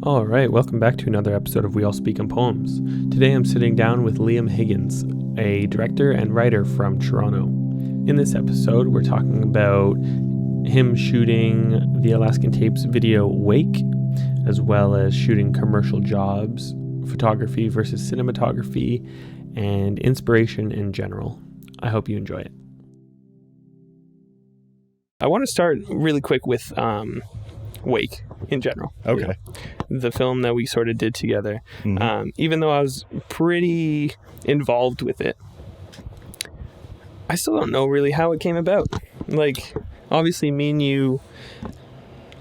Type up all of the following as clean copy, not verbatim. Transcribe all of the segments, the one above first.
All right, welcome back to another episode of We All Speak in Poems. Today I'm sitting down with Liam Higgins, a director and writer from Toronto. In this episode, we're talking about him shooting the Alaskan Tapes video Wake, as well as shooting commercial jobs, photography versus cinematography, and inspiration in general. I hope you enjoy it. I want to start really quick with Wake in general. Okay. You know, the film that we sort of did together. Mm-hmm. Even though I was pretty involved with it, I still don't know really how it came about. Like, obviously me and you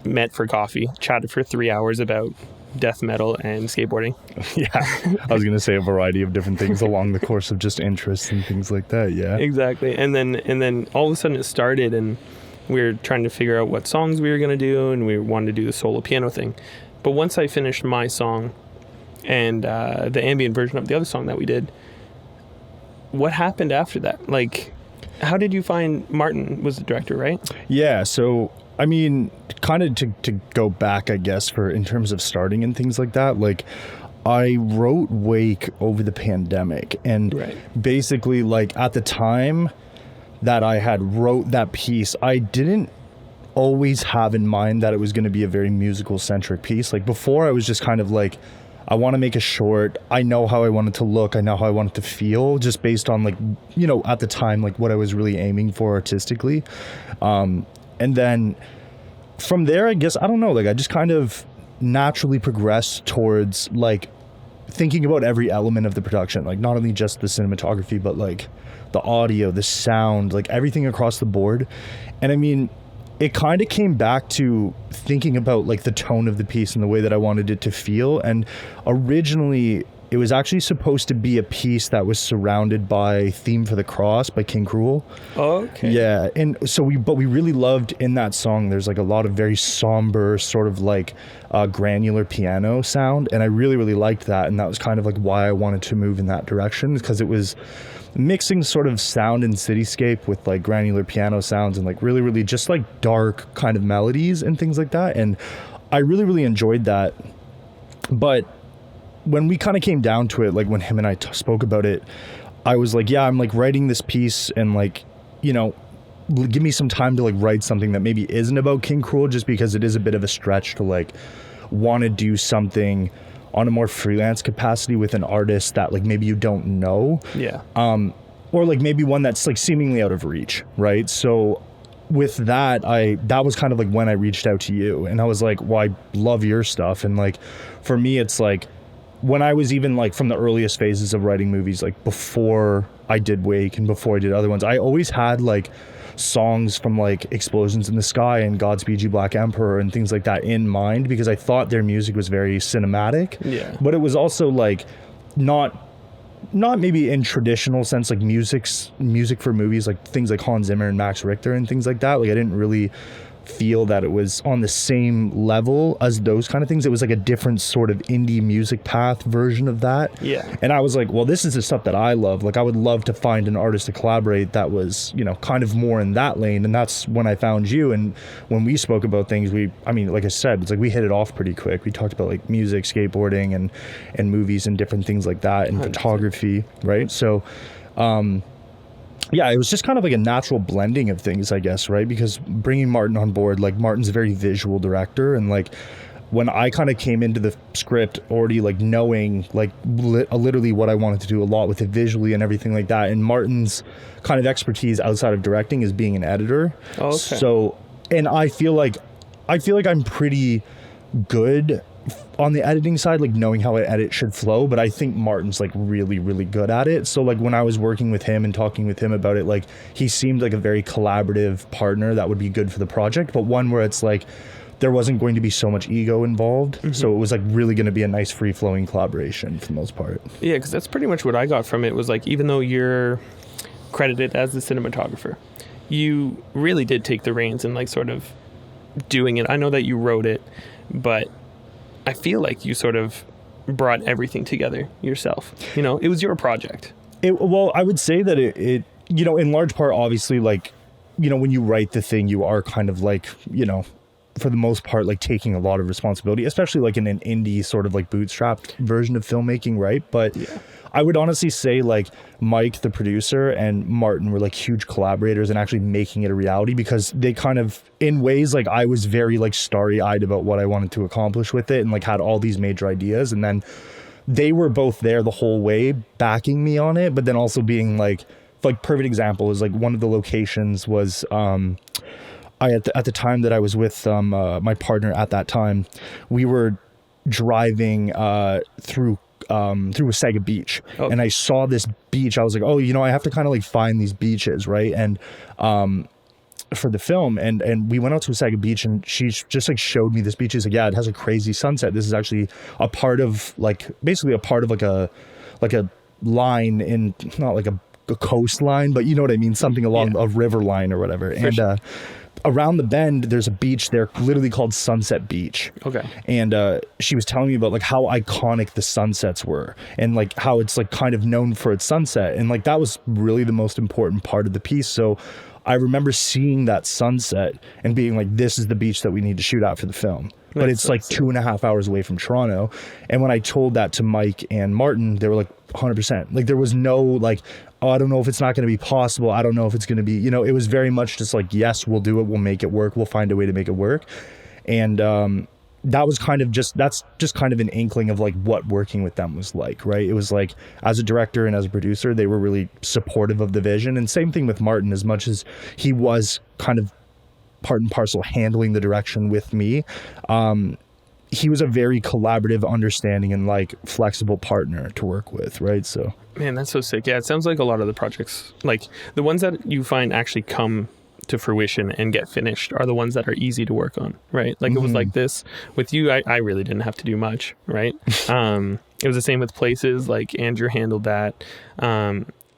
met for coffee, chatted for 3 hours about death metal and skateboarding. Yeah. I was going to say a variety of different things along the course of just interests and things like that. Yeah. Exactly. And then all of a sudden it started, and we were trying to figure out what songs we were going to do, and we wanted to do the solo piano thing. But once I finished my song and the ambient version of the other song that we did, what happened after that? Like, how did you find Martin was the director, right? Yeah. So, I mean, kind of to go back, I guess, for in terms of starting and things like that, like, I wrote Wake over the pandemic. And basically, like, at the time that I had wrote that piece, I didn't always have in mind that it was going to be a very musical centric piece. Like, before, I was just kind of like, I want to make a short. I know how I want it to look. I know how I want it to feel, just based on, like, you know, at the time, like, what I was really aiming for artistically. And then from there, I guess, I don't know, like, I just kind of naturally progressed towards, like, thinking about every element of the production, like, not only just the cinematography, but, like, the audio, the sound, like, everything across the board. And I mean, it kind of came back to thinking about, like, the tone of the piece and the way that I wanted it to feel. And originally, it was actually supposed to be a piece that was surrounded by Theme for the Cross by King Cruel. Oh, okay. Yeah. And so we really loved in that song, there's, like, a lot of very somber, sort of, like, granular piano sound. And I really, really liked that. And that was kind of, like, why I wanted to move in that direction, because it was mixing sort of sound and cityscape with, like, granular piano sounds and, like, really, really just, like, dark kind of melodies and things like that. And I really, really enjoyed that. But when we kind of came down to it, like, when him and I spoke about it, I was like, yeah, I'm, like, writing this piece, and, like, you know, give me some time to, like, write something that maybe isn't about King Cruel, just because it is a bit of a stretch to, like, want to do something on a more freelance capacity with an artist that, like, maybe you don't know. Yeah. Or, like, maybe one that's, like, seemingly out of reach, right? So with that, that was kind of, like, when I reached out to you, and I was like, well, I love your stuff. And, like, for me, it's like, when I was even, like, from the earliest phases of writing movies, like, before I did Wake and before I did other ones, I always had, like, songs from, like, Explosions in the Sky and Godspeed You Black Emperor and things like that in mind, because I thought their music was very cinematic. Yeah. But it was also, like, not maybe in traditional sense, like, music for movies, like things like Hans Zimmer and Max Richter and things like that. Like, I didn't really feel that it was on the same level as those kind of things. It was, like, a different sort of indie music path version of that. Yeah. And I was like, well, this is the stuff that I love. Like, I would love to find an artist to collaborate that was, you know, kind of more in that lane. And that's when I found you. And when we spoke about things, I mean, like I said, it's like we hit it off pretty quick. We talked about, like, music, skateboarding, and movies and different things like that, and 100%. Photography, right? So, yeah, it was just kind of like a natural blending of things, I guess, right? Because bringing Martin on board, like, Martin's a very visual director, and, like, when I kind of came into the script already, like, knowing, like, literally what I wanted to do a lot with it visually and everything like that, and Martin's kind of expertise outside of directing is being an editor. Oh, okay. So, and I feel like I'm pretty good on the editing side, like, knowing how an edit should flow, but I think Martin's, like, really, really good at it. So, like, when I was working with him and talking with him about it, like, he seemed like a very collaborative partner that would be good for the project, but one where it's like there wasn't going to be so much ego involved. Mm-hmm. So it was, like, really going to be a nice free-flowing collaboration for the most part. Yeah, because that's pretty much what I got from it, was, like, even though you're credited as the cinematographer, you really did take the reins and, like, sort of doing it. I know that you wrote it, but I feel like you sort of brought everything together yourself. You know, it was your project. Well, I would say that it, you know, in large part, obviously, like, you know, when you write the thing, you are kind of, like, you know, for the most part, like taking a lot of responsibility, especially like in an indie sort of like bootstrapped version of filmmaking, right? But I would honestly say like Mike, the producer, and Martin were like huge collaborators in actually making it a reality, because they kind of, in ways, like I was very like starry-eyed about what I wanted to accomplish with it and like had all these major ideas, and then they were both there the whole way backing me on it, but then also being like perfect example is like one of the locations was at the time that I was with my partner at that time, we were driving through Wasaga Beach, and I saw this beach. I was like, oh, you know, I have to kind of like find these beaches, right? And for the film, and we went out to Wasaga Beach, and she just like showed me this beach. She's like, yeah, it has a crazy sunset. This is actually a part of like basically a part of like a line in, not like a coastline, but you know what I mean, something along a river line or whatever. And around the bend, there's a beach there literally called Sunset Beach. Okay. And she was telling me about like how iconic the sunsets were, and like how it's like kind of known for its sunset, and like that was really the most important part of the piece. So I remember seeing that sunset and being like, this is the beach that we need to shoot at for the film. But it's like 2.5 hours away from Toronto. And when I told that to Mike and Martin, they were like 100%. Like there was no like, oh, I don't know if it's not going to be possible. I don't know if it's going to be, you know, it was very much just like, yes, we'll do it. We'll make it work. We'll find a way to make it work. And that was kind of that's just kind of an inkling of like what working with them was like, right? It was like, as a director and as a producer, they were really supportive of the vision. And same thing with Martin, as much as he was kind of part and parcel handling the direction with me, he was a very collaborative, understanding, and like flexible partner to work with, right? So man, that's so sick. Yeah, it sounds like a lot of the projects, like the ones that you find actually come to fruition and get finished, are the ones that are easy to work on, right? Like it was like this with you. I really didn't have to do much, right? It was the same with Places, like Andrew handled that.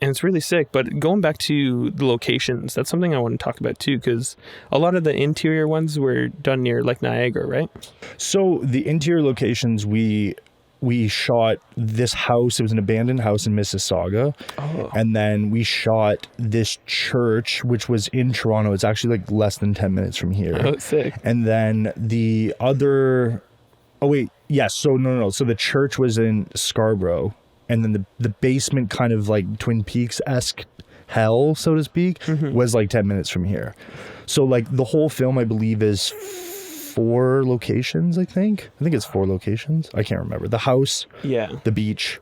And it's really sick. But going back to the locations, that's something I want to talk about too, because a lot of the interior ones were done near like Niagara, right? So the interior locations, we shot this house. It was an abandoned house in Mississauga. And then we shot this church, which was in Toronto. It's actually like less than 10 minutes from here. Oh, sick. And then the other... Oh, wait. Yes. So no. So the church was in Scarborough. And then the basement, kind of like Twin Peaks-esque hell, so to speak, was like 10 minutes from here. So like the whole film, I believe, is 4 locations, I think it's 4 locations. I can't remember. The house, the beach,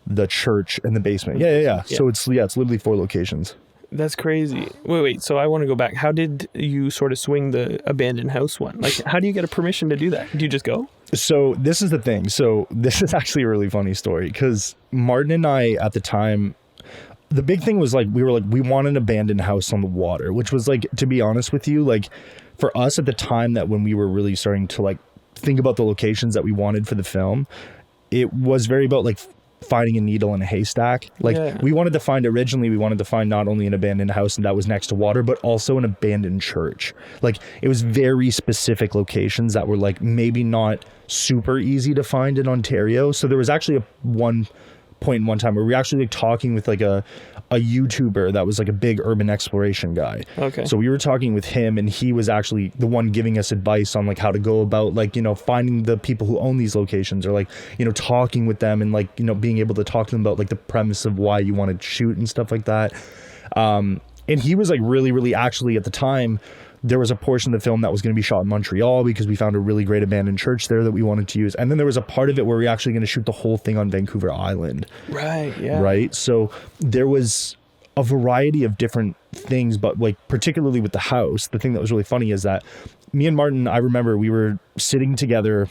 the church, and the basement. Yeah. So it's literally 4 locations. That's crazy. Wait. So I want to go back. How did you sort of swing the abandoned house one? Like, how do you get a permission to do that? Do you just go? So this is the thing. So this is actually a really funny story, because Martin and I at the time, the big thing was like, we want an abandoned house on the water, which was like, to be honest with you, like for us at the time, that when we were really starting to like think about the locations that we wanted for the film, it was very about like finding a needle in a haystack. Like we wanted to find not only an abandoned house and that was next to water, but also an abandoned church. Like it was very specific locations that were like maybe not super easy to find in Ontario. So there was actually one point in one time where we were actually like talking with like a YouTuber that was like a big urban exploration guy. Okay. So we were talking with him, and he was actually the one giving us advice on like how to go about like, you know, finding the people who own these locations, or like, you know, talking with them and like, you know, being able to talk to them about like the premise of why you want to shoot and stuff like that. And he was like really actually, at the time, there was a portion of the film that was going to be shot in Montreal, because we found a really great abandoned church there that we wanted to use. And then there was a part of it where we were actually going to shoot the whole thing on Vancouver Island. Right, yeah. Right? So there was a variety of different things, but like particularly with the house, the thing that was really funny is that me and Martin, I remember we were sitting together,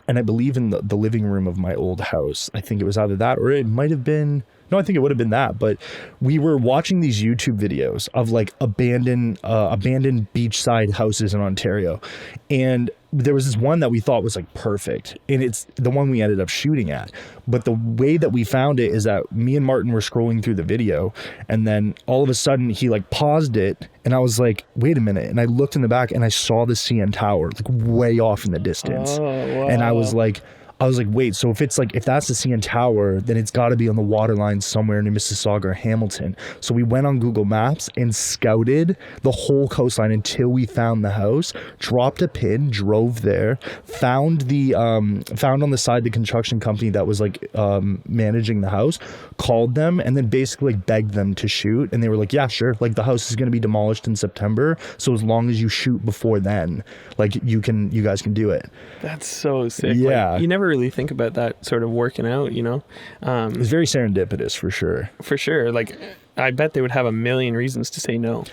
and I believe in the living room of my old house. I think it was either that, or it might have been... No, I think it would have been that, but we were watching these YouTube videos of like abandoned beachside houses in Ontario, and there was this one that we thought was like perfect, and it's the one we ended up shooting at. But the way that we found it is that me and Martin were scrolling through the video, and then all of a sudden he like paused it, and I was like, wait a minute, and I looked in the back and I saw the CN Tower like way off in the distance. Oh, wow. And I was like, I was like, wait, so if it's like, if that's the CN Tower, then it's got to be on the water line somewhere near Mississauga or Hamilton. So we went on Google Maps and scouted the whole coastline until we found the house, dropped a pin, drove there, found on the side the construction company that was like managing the house, called them, and then basically like begged them to shoot. And they were like, yeah, sure. Like the house is going to be demolished in September. So as long as you shoot before then, like you guys can do it. That's so sick. Yeah. Like, you never really think about that sort of working out, you know? It's very serendipitous for sure. For sure. Like, I bet they would have a million reasons to say no.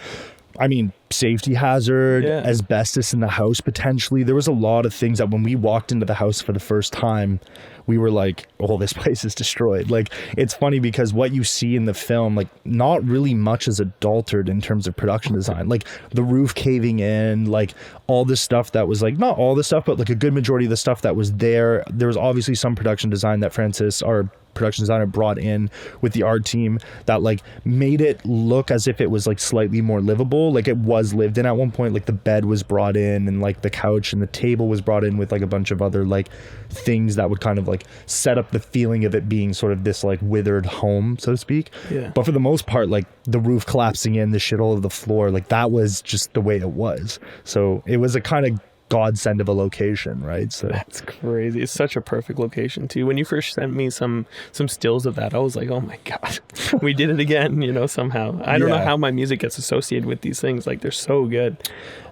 I mean, safety hazard, asbestos in the house potentially. There was a lot of things that when we walked into the house for the first time, we were like, oh, this place is destroyed. Like, it's funny because what you see in the film, like, not really much is adulterated in terms of production design. Like, the roof caving in, like, all this stuff that was, like, not all the stuff, but, like, a good majority of the stuff that was there. There was obviously some production design that Francis, our production designer, brought in with the art team that, like, made it look as if it was, like, slightly more livable. Like, it was lived in at one point. Like, the bed was brought in, and, like, the couch and the table was brought in with, like, a bunch of other, like, things that would kind of, like, set up the feeling of it being sort of this, like, withered home, so to speak. Yeah. But for the most part, like, the roof collapsing in, the shit all over the floor, like, that was just the way it was. So it was a kind of godsend of a location, right? So that's crazy. It's such a perfect location too. When you first sent me some stills of that, I was like, oh my god, we did it again, you know, somehow. I don't know how my music gets associated with these things. Like, they're so good.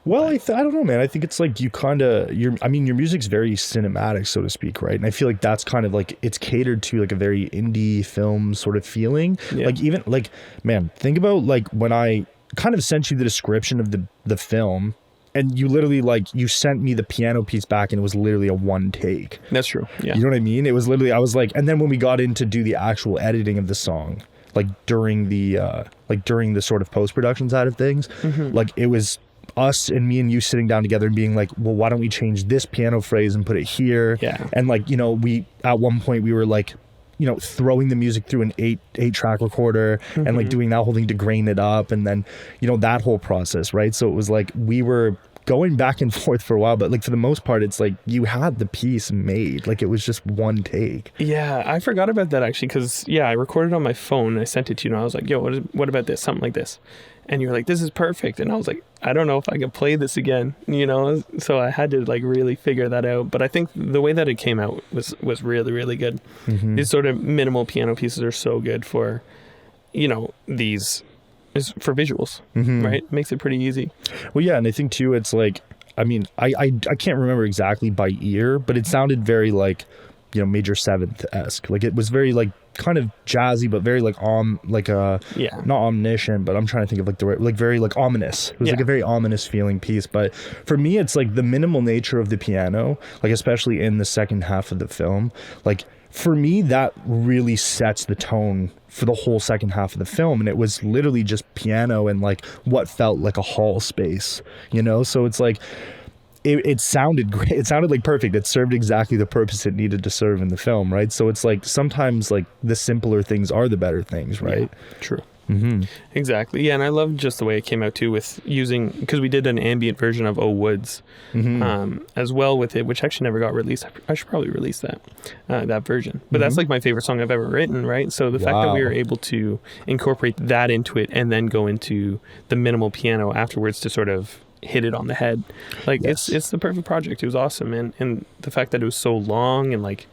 Well, I don't know, man. I think it's like you kind of, your music's very cinematic, so to speak, right? And I feel like that's kind of like, it's catered to like a very indie film sort of feeling. Yeah. Like, even like, man, think about like when I kind of sent you the description of the film, and you literally, like, you sent me the piano piece back and it was literally a one take. That's true. Yeah. You know what I mean? It was literally, I was like, and then when we got in to do the actual editing of the song, like during the sort of post-production side of things, like it was us and me and you sitting down together and being like, well, why don't we change this piano phrase and put it here? Yeah. And like, you know, we, at one point we were like, you know, throwing the music through an eight track recorder and like doing that whole thing to grain it up, and then, you know, that whole process, right? So it was like we were going back and forth for a while, but like for the most part, it's like you had the piece made, like it was just one take. Yeah, I forgot about that actually, because I recorded on my phone and I sent it to you and I was like, yo, what about this, something like this, and you were like, this is perfect, and I was like, I don't know if I can play this again, you know. So I had to like really figure that out. But I think the way that it came out was really, really good. These sort of minimal piano pieces are so good for, you know, these is for visuals, right? Makes it pretty easy. Well, yeah, and I think too, it's like, I mean, I can't remember exactly by ear, but it sounded very like, you know, Major Seventh-esque. Like it was very like kind of jazzy, but very like not omniscient, but I'm trying to think of like the right, like very like ominous. It was like a very ominous feeling piece. But for me, it's like the minimal nature of the piano, like especially in the second half of the film, like for me, that really sets the tone for the whole second half of the film. And it was literally just piano and like what felt like a hall space, you know? So it's like, it sounded great. It sounded like perfect. It served exactly the purpose it needed to serve in the film, right? So it's like sometimes like the simpler things are the better things, right? Yeah, true. Exactly. Yeah, and I love just the way it came out too, with using, because we did an ambient version of Oh Woods as well with it, which actually never got released. I should probably release that version. But that's like my favorite song I've ever written, right? So the fact that we were able to incorporate that into it and then go into the minimal piano afterwards to sort of hit it on the head, like it's the perfect project. It was awesome, and the fact that it was so long, and like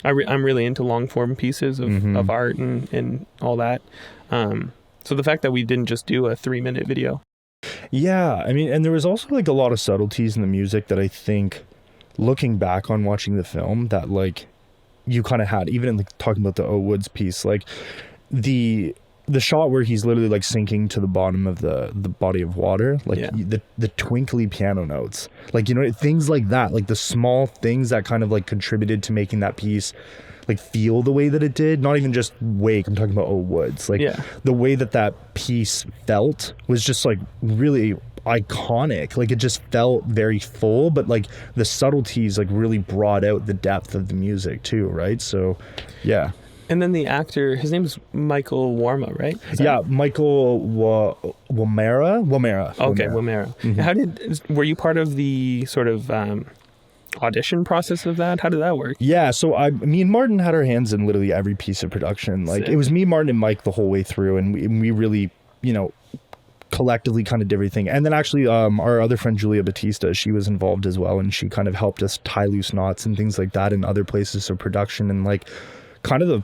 I'm really into long form pieces of art and all that. So the fact that we didn't just do a 3-minute video. Yeah, I mean, and there was also like a lot of subtleties in the music that I think, looking back on watching the film, that like you kind of had, even in like talking about the Oh Woods piece, like the shot where he's literally like sinking to the bottom of the body of water, like the twinkly piano notes, like, you know, things like that, like the small things that kind of like contributed to making that piece like feel the way that it did. Not even just Wake, I'm talking about Oh Woods, like the way that piece felt was just like really iconic. Like it just felt very full, but like the subtleties like really brought out the depth of the music too, right? So yeah. And then the actor, his name is Michael Warma, right? Michael Wamera. Okay, Wamera. Were you part of the sort of audition process of that? How did that work? Yeah, so me and Martin had our hands in literally every piece of production. Like, it was me, Martin, and Mike the whole way through, and we really, collectively kind of did everything. And then actually our other friend Julia Batista, she was involved as well, and she kind of helped us tie loose knots and things like that in other places of production. And like kind of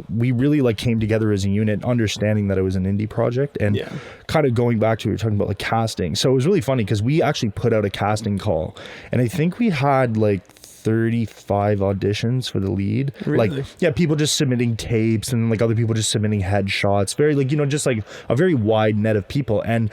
we really like came together as a unit, understanding that it was an indie project, and kind of going back to what we were talking about, like casting. So it was really funny because we actually put out a casting call, and I think we had like 35 auditions for the lead. Really? Like, people just submitting tapes, and like other people just submitting headshots. Very like, just like a very wide net of people. And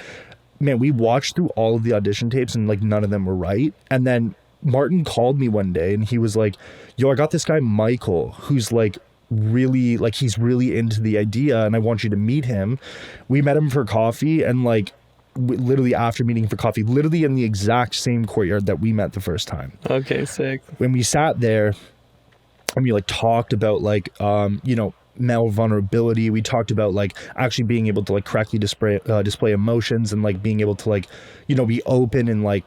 man, we watched through all of the audition tapes, and like none of them were right. And then Martin called me one day, and he was like, yo, I got this guy Michael who's like really, like, he's really into the idea, and I want you to meet him. We met him for coffee, and like literally after meeting for coffee, literally in the exact same courtyard that we met the first time. Okay, sick. When we sat there and we like talked about like male vulnerability, we talked about like actually being able to like correctly display emotions, and like being able to like be open and like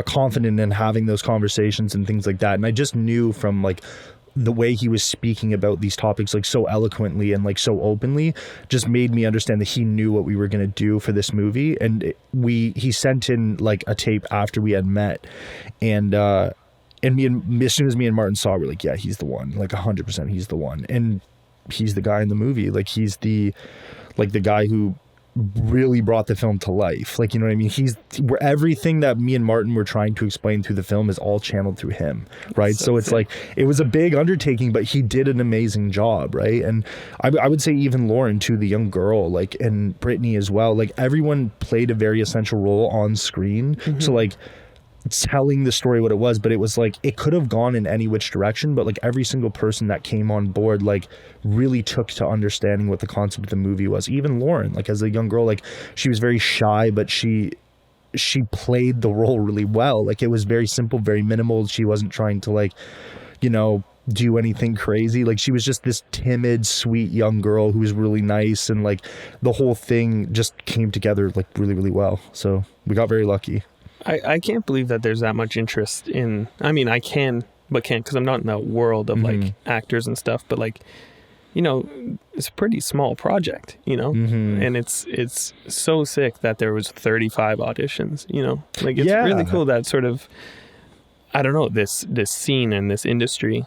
confident in having those conversations and things like that. And I just knew from like the way he was speaking about these topics like so eloquently and like so openly, just made me understand that he knew what we were going to do for this movie. And he sent in like a tape after we had met, and as soon as me and Martin saw it, we're like, yeah, he's the one, like 100% he's the one. And he's the guy in the movie. Like, he's the guy who really brought the film to life. Like, you know what I mean? Where everything that me and Martin were trying to explain through the film is all channeled through him, right? So it's like, it was a big undertaking, but he did an amazing job, right? And I would say even Lauren too, the young girl, like, and Brittany as well, like everyone played a very essential role on screen. Mm-hmm. So like, telling the story what it was, but it was like it could have gone in any which direction, but like every single person that came on board like really took to understanding what the concept of the movie was. Even Lauren, like as a young girl, like she was very shy, but she played the role really well. Like it was very simple, very minimal. She wasn't trying to like do anything crazy. Like she was just this timid, sweet young girl who was really nice, and like the whole thing just came together like really, really well. So we got very lucky. I can't believe that there's that much interest in, I mean, I can, but can't, because I'm not in that world of like actors and stuff, but like, it's a pretty small project, and it's so sick that there was 35 auditions, like it's really cool that sort of, I don't know, this scene and this industry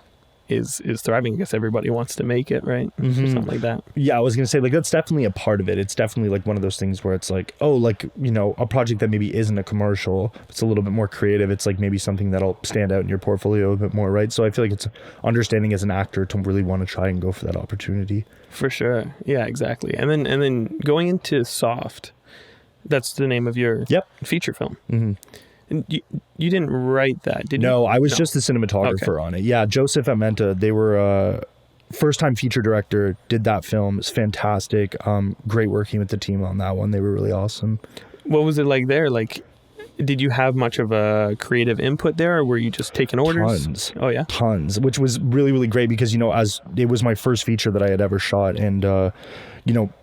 is thriving. I guess everybody wants to make it, right? Or something like that. Yeah, I was gonna say like that's definitely a part of it. It's definitely like one of those things where it's like, oh, like a project that maybe isn't a commercial, it's a little bit more creative. It's like maybe something that'll stand out in your portfolio a bit more, right? So I feel like it's understanding as an actor to really want to try and go for that opportunity. For sure, yeah, exactly. And then going into Soft, that's the name of your feature film. Mm-hmm. And you didn't write that, did you? No, I was just the cinematographer on it. Yeah, Joseph Amenta, they were first-time feature director, did that film. It's fantastic. Great working with the team on that one. They were really awesome. What was it like there? Like, did you have much of a creative input there, or were you just taking orders? Tons. Oh, yeah? Tons, which was really, really great because, as it was my first feature that I had ever shot, and,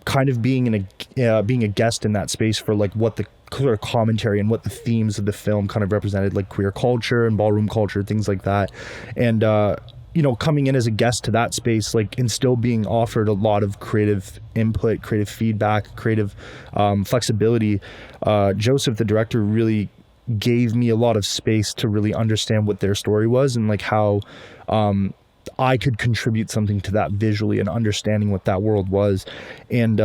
kind of being a guest in that space for, like, what the sort of commentary and what the themes of the film kind of represented, like queer culture and ballroom culture, things like that. And, coming in as a guest to that space, like, and still being offered a lot of creative input, creative feedback, creative flexibility. Joseph, the director, really gave me a lot of space to really understand what their story was and like how I could contribute something to that visually and understanding what that world was. And,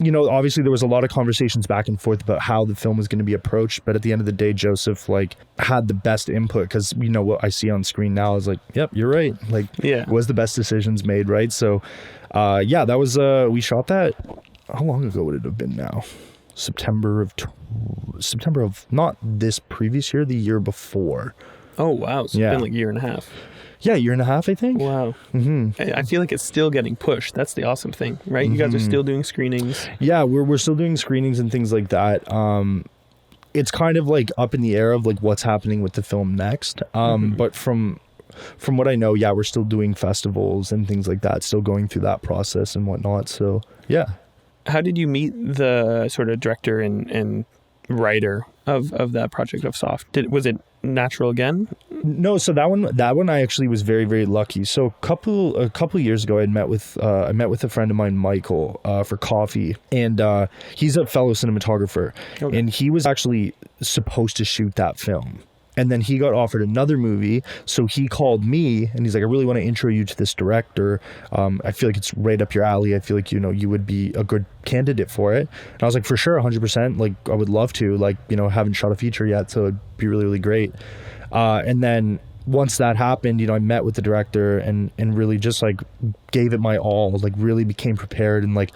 obviously there was a lot of conversations back and forth about how the film was going to be approached, but at the end of the day, Joseph like had the best input because what I see on screen now is like, yep, you're right. Like, it was the best decisions made, right? So, that was we shot that. How long ago would it have been now? September of not this previous year, the year before. Oh wow! So it's been like a year and a half. Yeah, year and a half, I think. Wow. Mm-hmm. I feel like it's still getting pushed. That's the awesome thing, right? You guys are still doing screenings. Yeah, we're still doing screenings and things like that. It's kind of like up in the air of like what's happening with the film next. But from what I know, we're still doing festivals and things like that, still going through that process and whatnot. So, yeah. How did you meet the sort of director and writer of that project of Soft? Was it natural again? No, so that one I actually was very, very lucky. So a couple years ago, I met with a friend of mine, Michael, for coffee, and he's a fellow cinematographer, Okay. and he was actually supposed to shoot that film. And then he got offered another movie, so he called me and he's like, I really want to intro you to this director. I feel like it's right up your alley. I feel like, you would be a good candidate for it. And I was like, for sure, 100%. Like, I would love to. Like, haven't shot a feature yet, so it'd be really, really great. And then once that happened, I met with the director and really just like gave it my all, like really became prepared, and like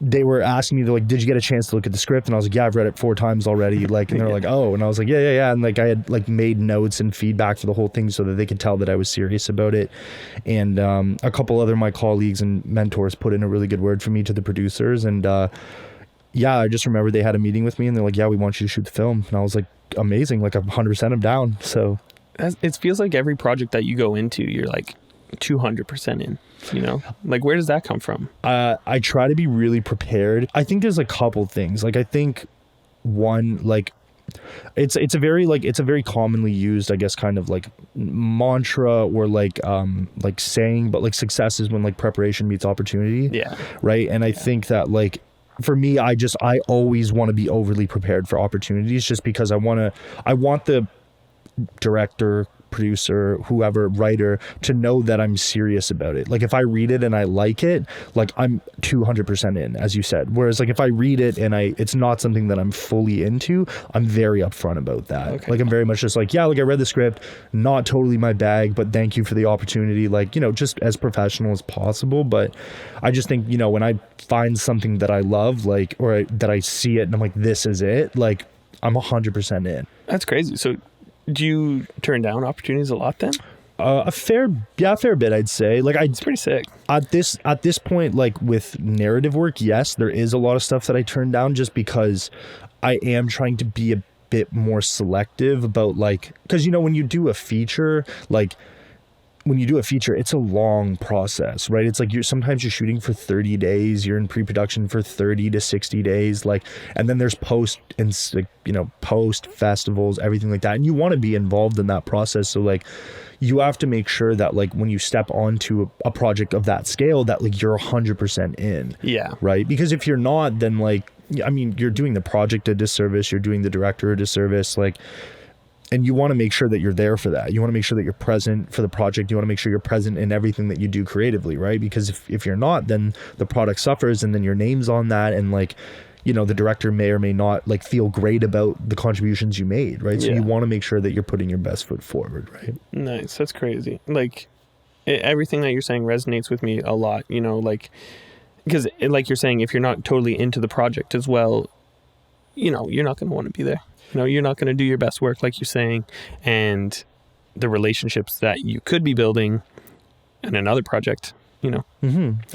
they were asking me, they're like, did you get a chance to look at the script? And I was like, yeah, I've read it 4 times already. Like, and they're like, oh, and I was like, yeah. And like, I had like made notes and feedback for the whole thing so that they could tell that I was serious about it. And a couple other my colleagues and mentors put in a really good word for me to the producers. And yeah, I just remember they had a meeting with me and they're like, yeah, we want you to shoot the film. And I was like, amazing. Like 100% I'm down. So it feels like every project that you go into, you're like 200% in. Like, where does that come from? I try to be really prepared. I think there's a couple things. Like, I think one, like, it's a very commonly used, I guess, kind of like mantra or like saying, but like success is when like preparation meets opportunity. Yeah. Right. And I think that like, for me, I always want to be overly prepared for opportunities, just because I want the director, producer, whoever, writer to know that I'm serious about it. Like, if I read it and I like it, like, I'm 200% in, as you said. Whereas like if I read it and it's not something that I'm fully into, I'm very upfront about that. Okay. Like, I'm very much just like, yeah, like, I read the script, not totally my bag, but thank you for the opportunity. Like, just as professional as possible. But I just think, when I find something that I love, like, or that I see it and I'm like, this is it, like, I'm 100% in. That's crazy. So do you turn down opportunities a lot then? A fair bit, I'd say. Like, it's pretty sick. At this point, like with narrative work, yes, there is a lot of stuff that I turn down, just because I am trying to be a bit more selective about, like, because when you do a feature, it's a long process, right? It's like sometimes you're shooting for 30 days, you're in pre-production for 30 to 60 days, like, and then there's post and post festivals, everything like that. And you want to be involved in that process. So like, you have to make sure that like when you step onto a project of that scale, that like you're 100% in. Yeah. Right. Because if you're not, then like, I mean, you're doing the project a disservice, you're doing the director a disservice, like. And you want to make sure that you're there for that. You want to make sure that you're present for the project. You want to make sure you're present in everything that you do creatively, right? Because if you're not, then the product suffers, and then your name's on that, and like, the director may or may not like feel great about the contributions you made, right? So you want to make sure that you're putting your best foot forward, right? Nice. That's crazy. Like, everything that you're saying resonates with me a lot, like, because like you're saying, if you're not totally into the project as well, you're not going to want to be there. You're not going to do your best work, like you're saying, and the relationships that you could be building in another project,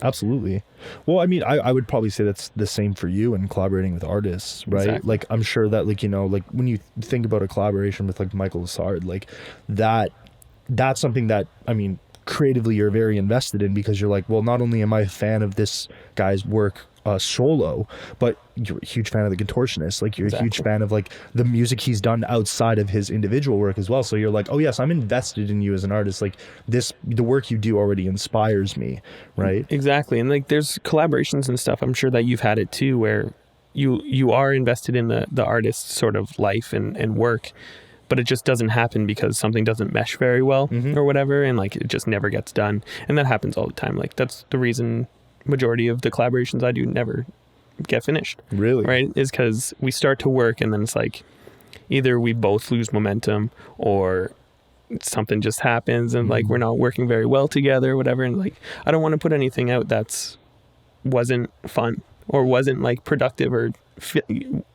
Absolutely. Well, I mean, I would probably say that's the same for you in collaborating with artists, right? Exactly. Like, I'm sure that like, like when you think about a collaboration with like Michael Lassard, like that's something that, I mean, creatively you're very invested in, because you're like, well, not only am I a fan of this guy's work solo, but you're a huge fan of the Contortionist. Like, you're a huge fan of like the music he's done outside of his individual work as well. So you're like, oh yes, I'm invested in you as an artist. Like, the work you do already inspires me, right? Exactly. And like, there's collaborations and stuff, I'm sure that you've had it too, where you are invested in the artist's sort of life and work, but it just doesn't happen because something doesn't mesh very well or whatever, and like it just never gets done. And that happens all the time. Like, that's the reason majority of the collaborations I do never get finished. Really? Right? Is because we start to work and then it's like either we both lose momentum or something just happens and like we're not working very well together or whatever. And like, I don't want to put anything out that's wasn't fun or wasn't like productive or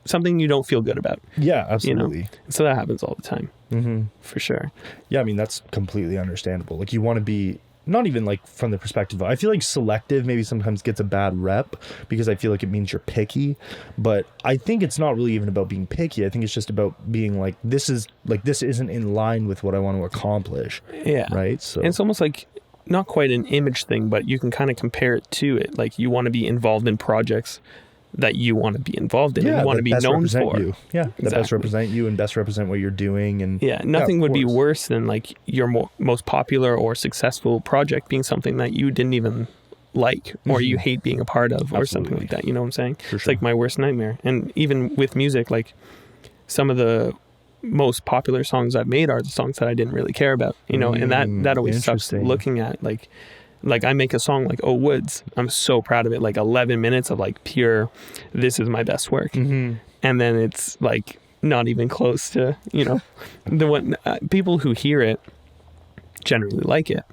something you don't feel good about. Yeah, absolutely. So that happens all the time. For sure. Yeah, I mean, that's completely understandable. Like, you want to be, not even like from the perspective of, I feel like selective maybe sometimes gets a bad rep because I feel like it means you're picky, but I think it's not really even about being picky. I think it's just about being like, this isn't in line with what I want to accomplish. Yeah. Right. So and it's almost like not quite an image thing, but you can kind of compare it to it. Like, you want to be involved in projects that you want to be involved in, yeah, and want to be known for. You. Yeah, that best represent you and best represent what you're doing. And nothing would be worse than like your most popular or successful project being something that you didn't even like, or you hate being a part of, or something like that. You know what I'm saying? It's like my worst nightmare. And even with music, like some of the most popular songs I've made are the songs that I didn't really care about, you know, and that always sucks looking at. Like I make a song like Oh Woods, I'm so proud of it, like 11 minutes of like pure, this is my best work. And then it's like not even close to, you know, the one people who hear it generally like it,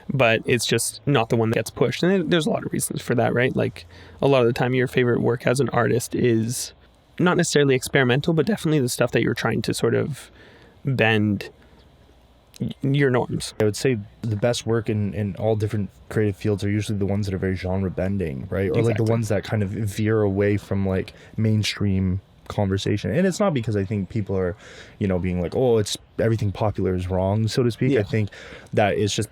but it's just not the one that gets pushed. And there's a lot of reasons for that, right? Like a lot of the time your favorite work as an artist is not necessarily experimental, but definitely the stuff that you're trying to sort of bend your norms. I would say the best work in all different creative fields are usually the ones that are very genre bending, right? Or like the ones that kind of veer away from like mainstream conversation. And it's not because I think people are, you know, being like, oh, it's everything popular is wrong, so to speak. I think that it's just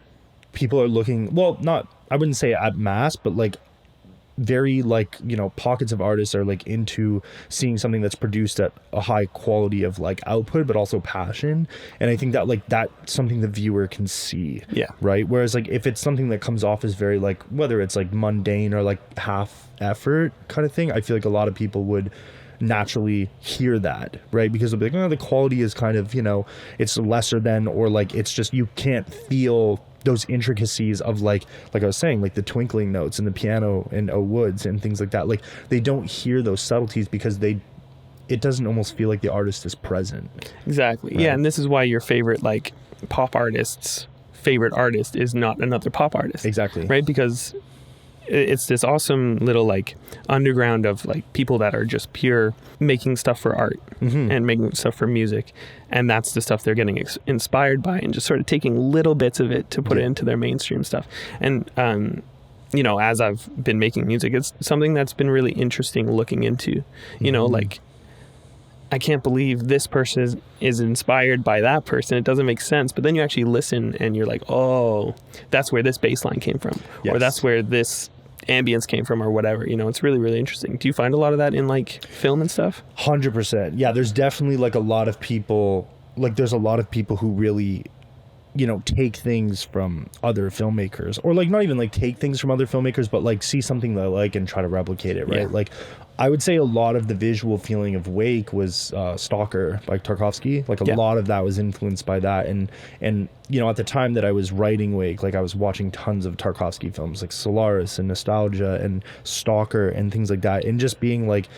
people are looking, well, not, I wouldn't say at mass, but like very like, you know, pockets of artists are like into seeing something that's produced at a high quality of like output, but also passion. And I think that like that's something the viewer can see, right? Whereas like if it's something that comes off as very like, whether it's like mundane or like half effort kind of thing, I feel like a lot of people would naturally hear that, right? Because they'll be like, oh, the quality is kind of, you know, it's lesser than, or like it's just, you can't feel those intricacies of like I was saying, like the twinkling notes and the piano and O Woods and things like that. Like they don't hear those subtleties because it doesn't almost feel like the artist is present. Exactly. Right? Yeah. And this is why your favorite like pop artist's favorite artist is not another pop artist. Exactly. Right? Because it's this awesome little like underground of like people that are just pure making stuff for art and making stuff for music, and that's the stuff they're getting inspired by and just sort of taking little bits of it to put it into their mainstream stuff. And you know, as I've been making music, it's something that's been really interesting looking into, you know, like I can't believe this person is inspired by that person. It doesn't make sense. But then you actually listen and you're like, oh, that's where this bass line came from. Or that's where this ambience came from, or whatever. You know, it's really, really interesting. Do you find a lot of that in like film and stuff? 100%. Yeah, there's definitely like a lot of people, like there's a lot of people who really, you know, take things from other filmmakers, or like not even like take things from other filmmakers, but like see something they like and try to replicate it, right? Yeah. Like I would say a lot of the visual feeling of Wake was Stalker by Tarkovsky. Like a lot of that was influenced by that. And you know, at the time that I was writing Wake, like I was watching tons of Tarkovsky films like Solaris and Nostalgia and Stalker and things like that, and just being like,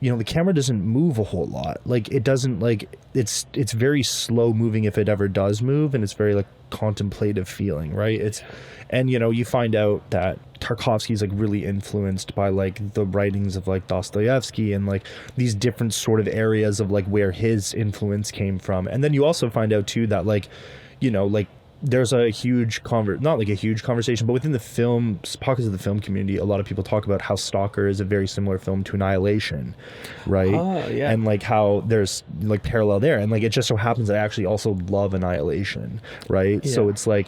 you know, the camera doesn't move a whole lot. Like it doesn't, like it's very slow moving if it ever does move, and it's very like contemplative feeling, right? And you know, you find out that Tarkovsky's like really influenced by like the writings of like Dostoevsky and like these different sort of areas of like where his influence came from. And then you also find out too that like, you know, like there's a huge not like a huge conversation, but within the film, pockets of the film community, a lot of people talk about how Stalker is a very similar film to Annihilation, right? Oh, yeah. And like how there's like parallel there, and like it just so happens that I actually also love Annihilation, right? Yeah. So it's like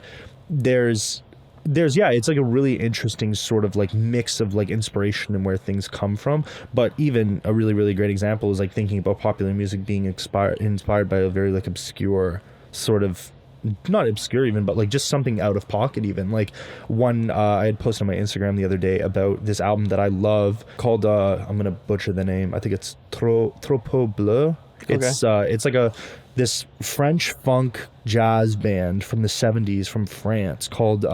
there's it's like a really interesting sort of like mix of like inspiration and where things come from. But even a really, really great example is like thinking about popular music being inspired by a very like obscure sort of, not obscure even, but like just something out of pocket even. Like one I had posted on my Instagram the other day about this album that I love called I'm gonna butcher the name, I think it's Trop Bleu. It's like this French funk jazz band from the 70s from France called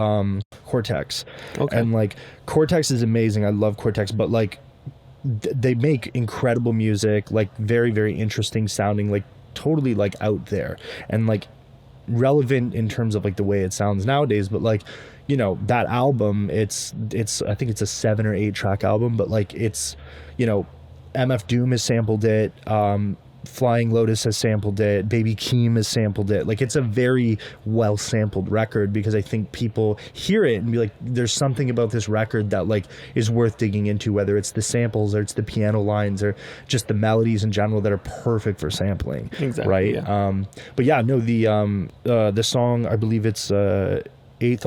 Cortex. Okay. And like Cortex is amazing. I love Cortex, but like they make incredible music, like very, very interesting sounding, like totally like out there and like relevant in terms of like the way it sounds nowadays. But like, you know, that album, it's I think it's a 7 or 8 track album, but like it's, you know, MF Doom has sampled it, Flying Lotus has sampled it, Baby Keem has sampled it. Like it's a very well sampled record, because I think people hear it and be like, there's something about this record that like is worth digging into, whether it's the samples or it's the piano lines or just the melodies in general that are perfect for sampling. Exactly. Right. Yeah. But yeah, no, the song, I believe it's 8th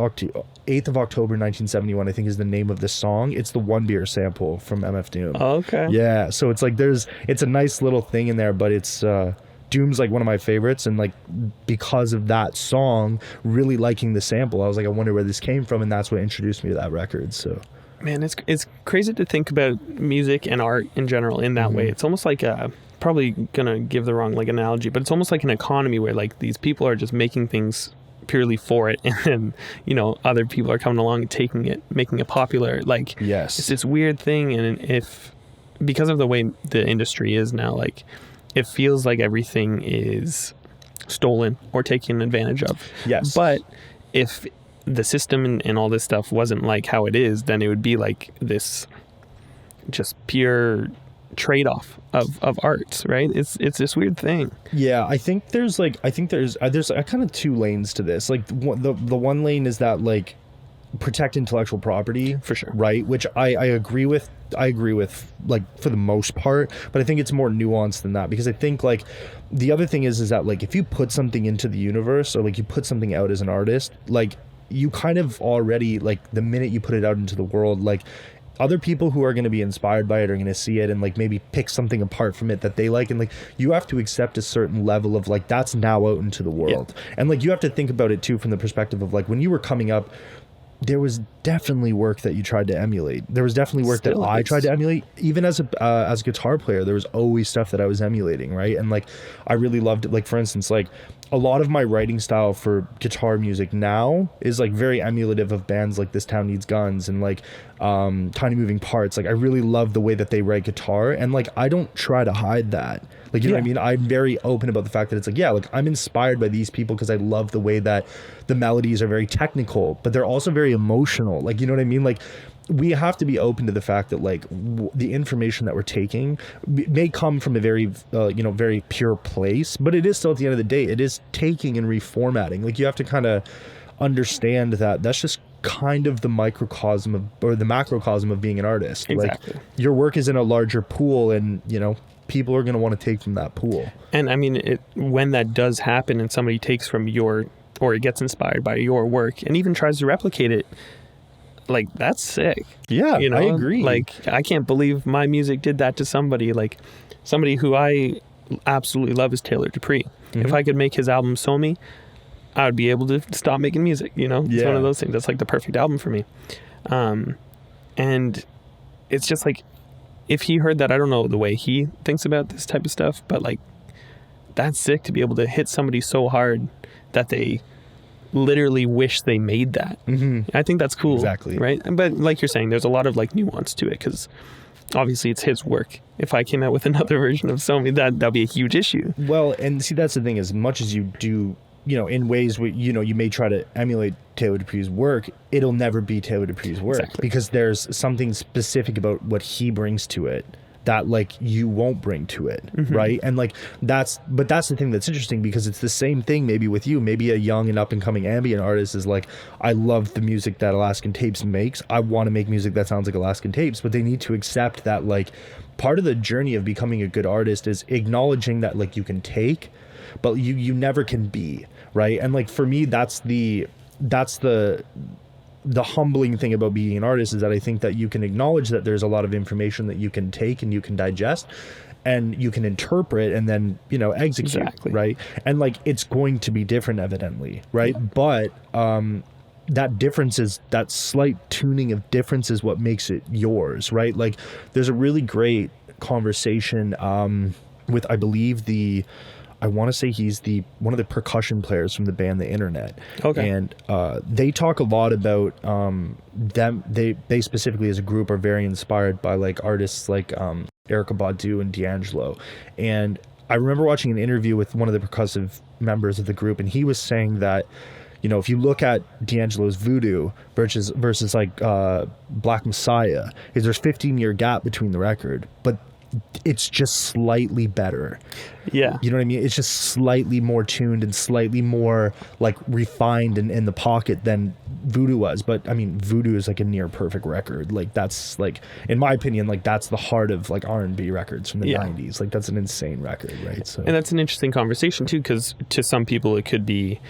of October 1971, I think, is the name of the song. It's the One Beer sample from MF Doom. Oh, okay. Yeah, so it's like it's a nice little thing in there, but it's Doom's like one of my favorites, and like because of that song, really liking the sample, I was like, I wonder where this came from, and that's what introduced me to that record. So Man, it's crazy to think about music and art in general in that way. It's almost like probably gonna give the wrong like analogy, but it's almost like an economy where like these people are just making things purely for it, and then, you know, other people are coming along and taking it, making it popular. Like, yes, it's this weird thing, and if because of the way the industry is now, like, it feels like everything is stolen or taken advantage of. Yes, but if the system and all this stuff wasn't like how it is, then it would be like this just pure trade-off of arts, right? It's this weird thing. Yeah, I think there's kind of two lanes to this. Like the one lane is that like protect intellectual property, for sure, right? Which I agree with. I agree with, like, for the most part, but I think it's more nuanced than that, because I think like the other thing is that like if you put something into the universe, or like you put something out as an artist, like you kind of already, like the minute you put it out into the world, like other people who are going to be inspired by it are going to see it and like maybe pick something apart from it that they like, and like you have to accept a certain level of like that's now out into the world. Yeah. And like you have to think about it too from the perspective of like when you were coming up, there was definitely work that you tried to emulate. There was definitely work that I tried to emulate. Even as a guitar player, there was always stuff that I was emulating, right? And like I really loved it. Like for instance, like a lot of my writing style for guitar music now is like very emulative of bands like This Town Needs Guns and like Tiny Moving Parts. Like I really love the way that they write guitar, and like I don't try to hide that. Like, you know what I mean? I'm very open about the fact that it's like, yeah, like I'm inspired by these people because I love the way that the melodies are very technical, but they're also very emotional. Like, you know what I mean? Like we have to be open to the fact that like the information that we're taking may come from a very, very pure place, but it is still at the end of the day, it is taking and reformatting. Like you have to kind of understand that that's just kind of the microcosm of, or the macrocosm of being an artist. Exactly. Like your work is in a larger pool, and, you know, people are going to want to take from that pool. And I mean, when that does happen and somebody takes from your, or it gets inspired by your work and even tries to replicate it, like that's sick. Yeah, you know? I agree. Like I can't believe my music did that to somebody. Like somebody who I absolutely love is Taylor Dupree. Mm-hmm. If I could make his album So Me, I would be able to stop making music, you know? It's one of those things. That's like the perfect album for me. And it's just like, if he heard that, I don't know the way he thinks about this type of stuff, but like that's sick to be able to hit somebody so hard that they literally wish they made that. Mm-hmm. I think that's cool. Exactly. Right? But like you're saying, there's a lot of like nuance to it, because obviously it's his work. If I came out with another version of So Me, that'd be a huge issue. Well, and see, that's the thing, as much as you do, you know, in ways where, you know, you may try to emulate Taylor Dupree's work, it'll never be Taylor Dupree's work. Exactly. Because there's something specific about what he brings to it that like you won't bring to it. Mm-hmm. Right? And like that's the thing that's interesting, because it's the same thing maybe with you. Maybe a young and up and coming ambient artist is like, I love the music that Alaskan Tapes makes, I want to make music that sounds like Alaskan Tapes, but they need to accept that like part of the journey of becoming a good artist is acknowledging that like you can take, but you never can be, right? And like for me, that's the humbling thing about being an artist, is that I think that you can acknowledge that there's a lot of information that you can take and you can digest and you can interpret and then, you know, execute. Exactly. Right? And like it's going to be different evidently, right? Yeah. But that difference is, that slight tuning of difference is what makes it yours, right? Like there's a really great conversation with, I believe, I want to say he's one of the percussion players from the band The Internet. Okay. And they talk a lot about them. They specifically as a group are very inspired by like artists like Erykah Badu and D'Angelo. And I remember watching an interview with one of the percussive members of the group, and he was saying that, you know, if you look at D'Angelo's Voodoo versus like Black Messiah, is there's 15-year gap between the record, but it's just slightly better. Yeah. You know what I mean? It's just slightly more tuned and slightly more like refined and in the pocket than Voodoo was. But I mean, Voodoo is like a near perfect record. Like that's like, in my opinion, like that's the heart of like R&B records from the 90s. Like that's an insane record, right? So, and that's an interesting conversation too, because to some people it could be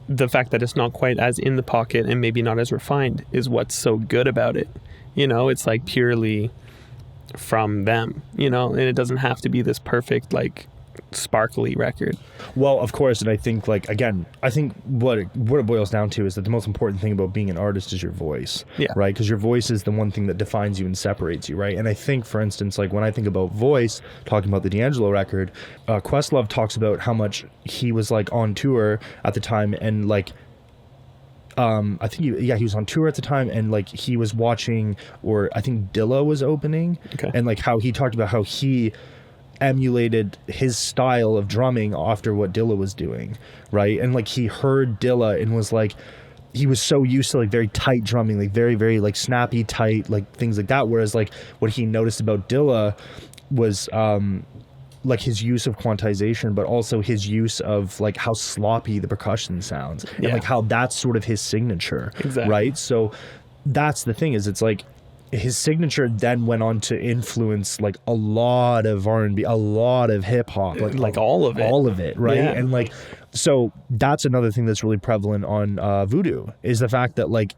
the fact that it's not quite as in the pocket and maybe not as refined is what's so good about it. You know, it's like purely from them, you know, and it doesn't have to be this perfect, like, sparkly record. Well, of course, and I think, like, again, I think what it boils down to is that the most important thing about being an artist is your voice, right? Because your voice is the one thing that defines you and separates you, right? And I think, for instance, like, when I think about voice, talking about the D'Angelo record, Questlove talks about how much he was, like, on tour at the time, and, like, I think he was on tour at the time, and like he was watching, or I think Dilla was opening, and like how he talked about how he emulated his style of drumming after what Dilla was doing, right? And like he heard Dilla and was like, he was so used to like very tight drumming, like very, very like snappy, tight, like things like that. Whereas like what he noticed about Dilla was like his use of quantization, but also his use of like how sloppy the percussion sounds, and like how that's sort of his signature, right? So that's the thing, is it's like his signature then went on to influence like a lot of R&B, a lot of hip hop, like all of it, right? And like, so that's another thing that's really prevalent on Voodoo, is the fact that like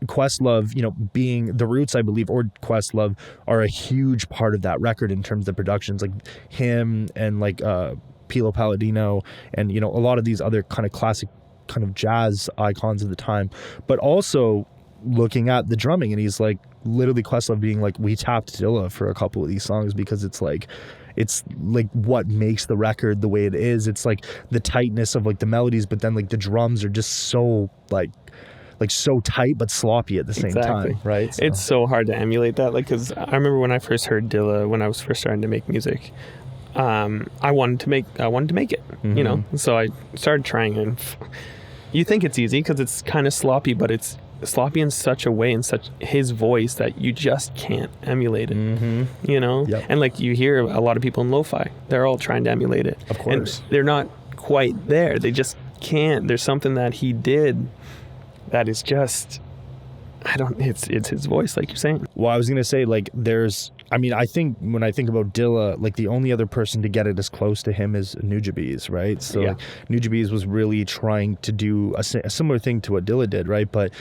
Questlove, you know, being the Roots, I believe, or Questlove, are a huge part of that record in terms of productions, like him and like Pilo Palladino, and you know, a lot of these other kind of classic kind of jazz icons of the time, but also looking at the drumming, and he's like literally Questlove being like, we tapped Dilla for a couple of these songs because it's like what makes the record the way it is. It's like the tightness of like the melodies, but then like the drums are just so like so tight but sloppy at the same time, right? So. It's so hard to emulate that, like, because I remember when I first heard Dilla, when I was first starting to make music, I wanted to make it, you know, so I started trying, and you think it's easy because it's kind of sloppy, but it's sloppy in such a way, in such his voice, that you just can't emulate it, you know? And like you hear a lot of people in lo-fi, they're all trying to emulate it, of course, and they're not quite there. They just can't. There's something that he did that is just, it's his voice, like you're saying. Well, I was gonna say, like, I think when I think about Dilla, like the only other person to get it as close to him is Nujabes, right? So like, Nujabes was really trying to do a similar thing to what Dilla did, right? But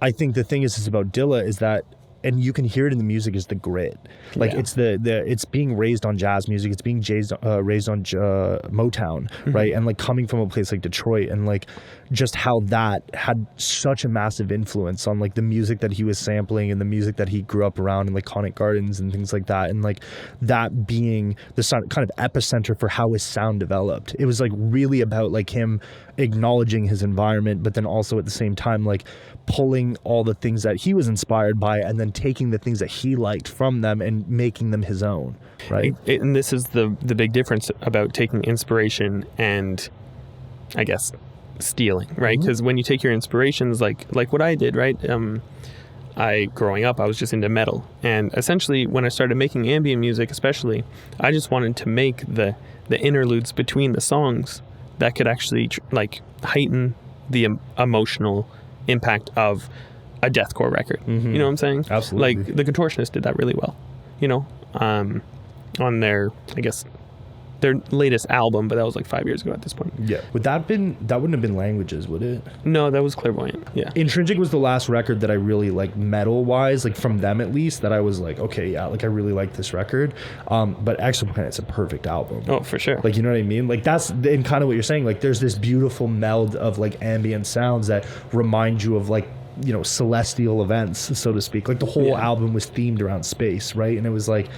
I think the thing is about Dilla is that, and you can hear it in the music, is the grit. Like it's it's being raised on jazz music. It's being raised on Motown, right? And like coming from a place like Detroit, and like just how that had such a massive influence on like the music that he was sampling and the music that he grew up around in like Conic Gardens and things like that. And like that being the kind of epicenter for how his sound developed. It was like really about like him acknowledging his environment, but then also at the same time like pulling all the things that he was inspired by, and then taking the things that he liked from them and making them his own, right? And this is the big difference about taking inspiration and, I guess, stealing, right? Because when you take your inspirations, like what I did, right? Growing up, I was just into metal, and essentially when I started making ambient music, especially, I just wanted to make the interludes between the songs that could actually like heighten the emotional impact of a deathcore record. You know what I'm saying? Absolutely. Like the Contortionists did that really well, you know, on their, I guess, their latest album, but that was like 5 years ago at this point. Yeah. That wouldn't have been Languages, would it? No, that was Clairvoyant. Yeah. Intrinsic was the last record that I really like, metal wise, like from them at least, that I was like, okay, yeah, like I really like this record. But Exoplanet's a perfect album. Oh, for sure. Like, you know what I mean? Like that's in kind of what you're saying. Like there's this beautiful meld of like ambient sounds that remind you of like, you know, celestial events, so to speak. Like the whole album was themed around space, right? And it was like,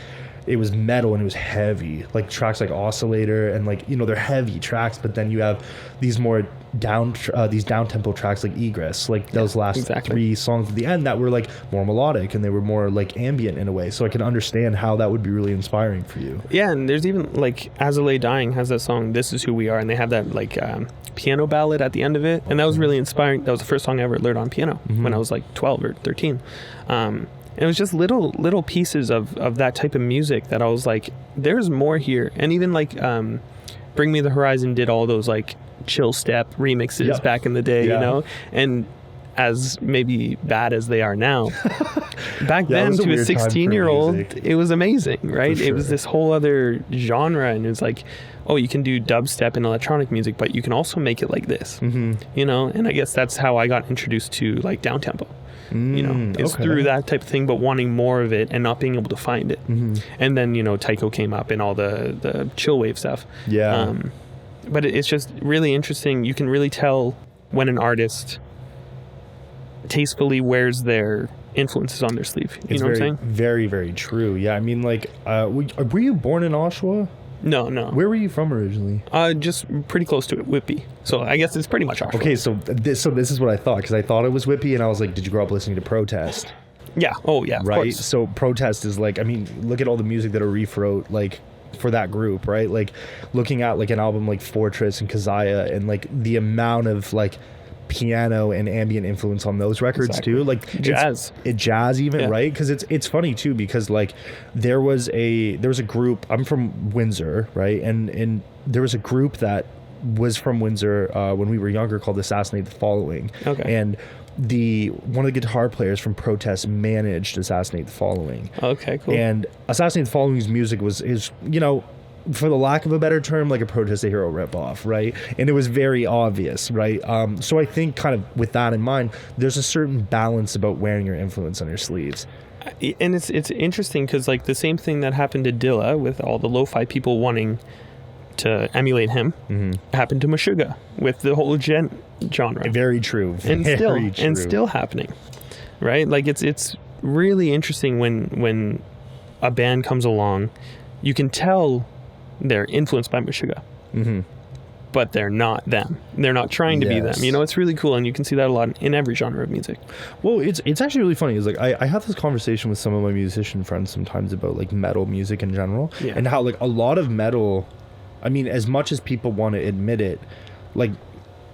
it was metal and it was heavy, like tracks like Oscillator, and like, you know, they're heavy tracks, but then you have these more down tempo tracks like Egress, like those last three songs at the end that were like more melodic, and they were more like ambient in a way. So I can understand how that would be really inspiring for you. Yeah, and there's even like As I Lay Dying has that song This Is Who We Are, and they have that like piano ballad at the end of it, and that was really inspiring. That was the first song I ever learned on piano when I was like 12 or 13. And it was just little pieces of that type of music that I was like, there's more here. And even like Bring Me the Horizon did all those like chill step remixes back in the day, you know? And as maybe bad as they are now, back then to a 16-year-old, it was amazing, right? Sure. It was this whole other genre, and it was like oh, you can do dubstep and electronic music, but you can also make it like this, you know? And I guess that's how I got introduced to like downtempo, you know, it's through that type of thing, but wanting more of it and not being able to find it. And then, you know, Taiko came up and all the chill wave stuff. Yeah. But it's just really interesting. You can really tell when an artist tastefully wears their influences on their sleeve. You know what I'm saying? Very, very true. Yeah, I mean, like, were you born in Oshawa? No. Where were you from originally? Just pretty close to it, Whitby. So I guess it's pretty much Oshawa. Okay, so this is what I thought, because I thought it was Whitby, and I was like, did you grow up listening to Protest? Yeah. Oh, yeah. Right. Of course. So Protest is like, I mean, look at all the music that Arif wrote, like, for that group, right? Like, looking at like an album like Fortress and Kazaya, and like the amount of like piano and ambient influence on those records too, like jazz even, right? Because it's funny too, because like there was a group. I'm from Windsor, right? And there was a group that was from Windsor when we were younger called Assassinate the Following. Okay. And one of the guitar players from Protest managed Assassinate the Following. Okay, cool. And Assassinate the Following's music is, you know, for the lack of a better term, like a Protest the Hero ripoff, right? And it was very obvious, right? So I think kind of with that in mind, there's a certain balance about wearing your influence on your sleeves. And it's interesting because like the same thing that happened to Dilla with all the lo-fi people wanting to emulate him happened to Meshuggah with the whole genre. Very true. And still happening, right? Like it's really interesting when a band comes along, you can tell they're influenced by Meshuggah, but they're not them. They're not trying to be them. You know, it's really cool, and you can see that a lot in every genre of music. Well, it's actually really funny. It's like I have this conversation with some of my musician friends sometimes about like metal music in general, and how like a lot of metal, I mean, as much as people want to admit it, like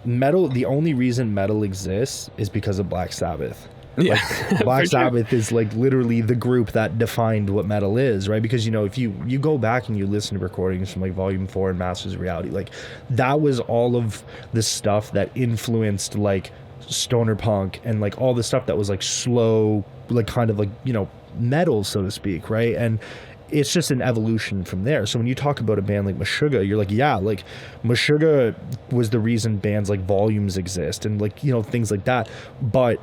metal, the only reason metal exists is because of Black Sabbath. Yeah, like, Black Sabbath is like literally the group that defined what metal is, right? Because, you know, if you go back and you listen to recordings from like Volume 4 and Masters of Reality, like that was all of the stuff that influenced like stoner punk and like all the stuff that was like slow, like kind of like, you know, metal, so to speak, right? And it's just an evolution from there. So when you talk about a band like Meshuggah, you're like, yeah, like Meshuggah was the reason bands like Volumes exist and like, you know, things like that. But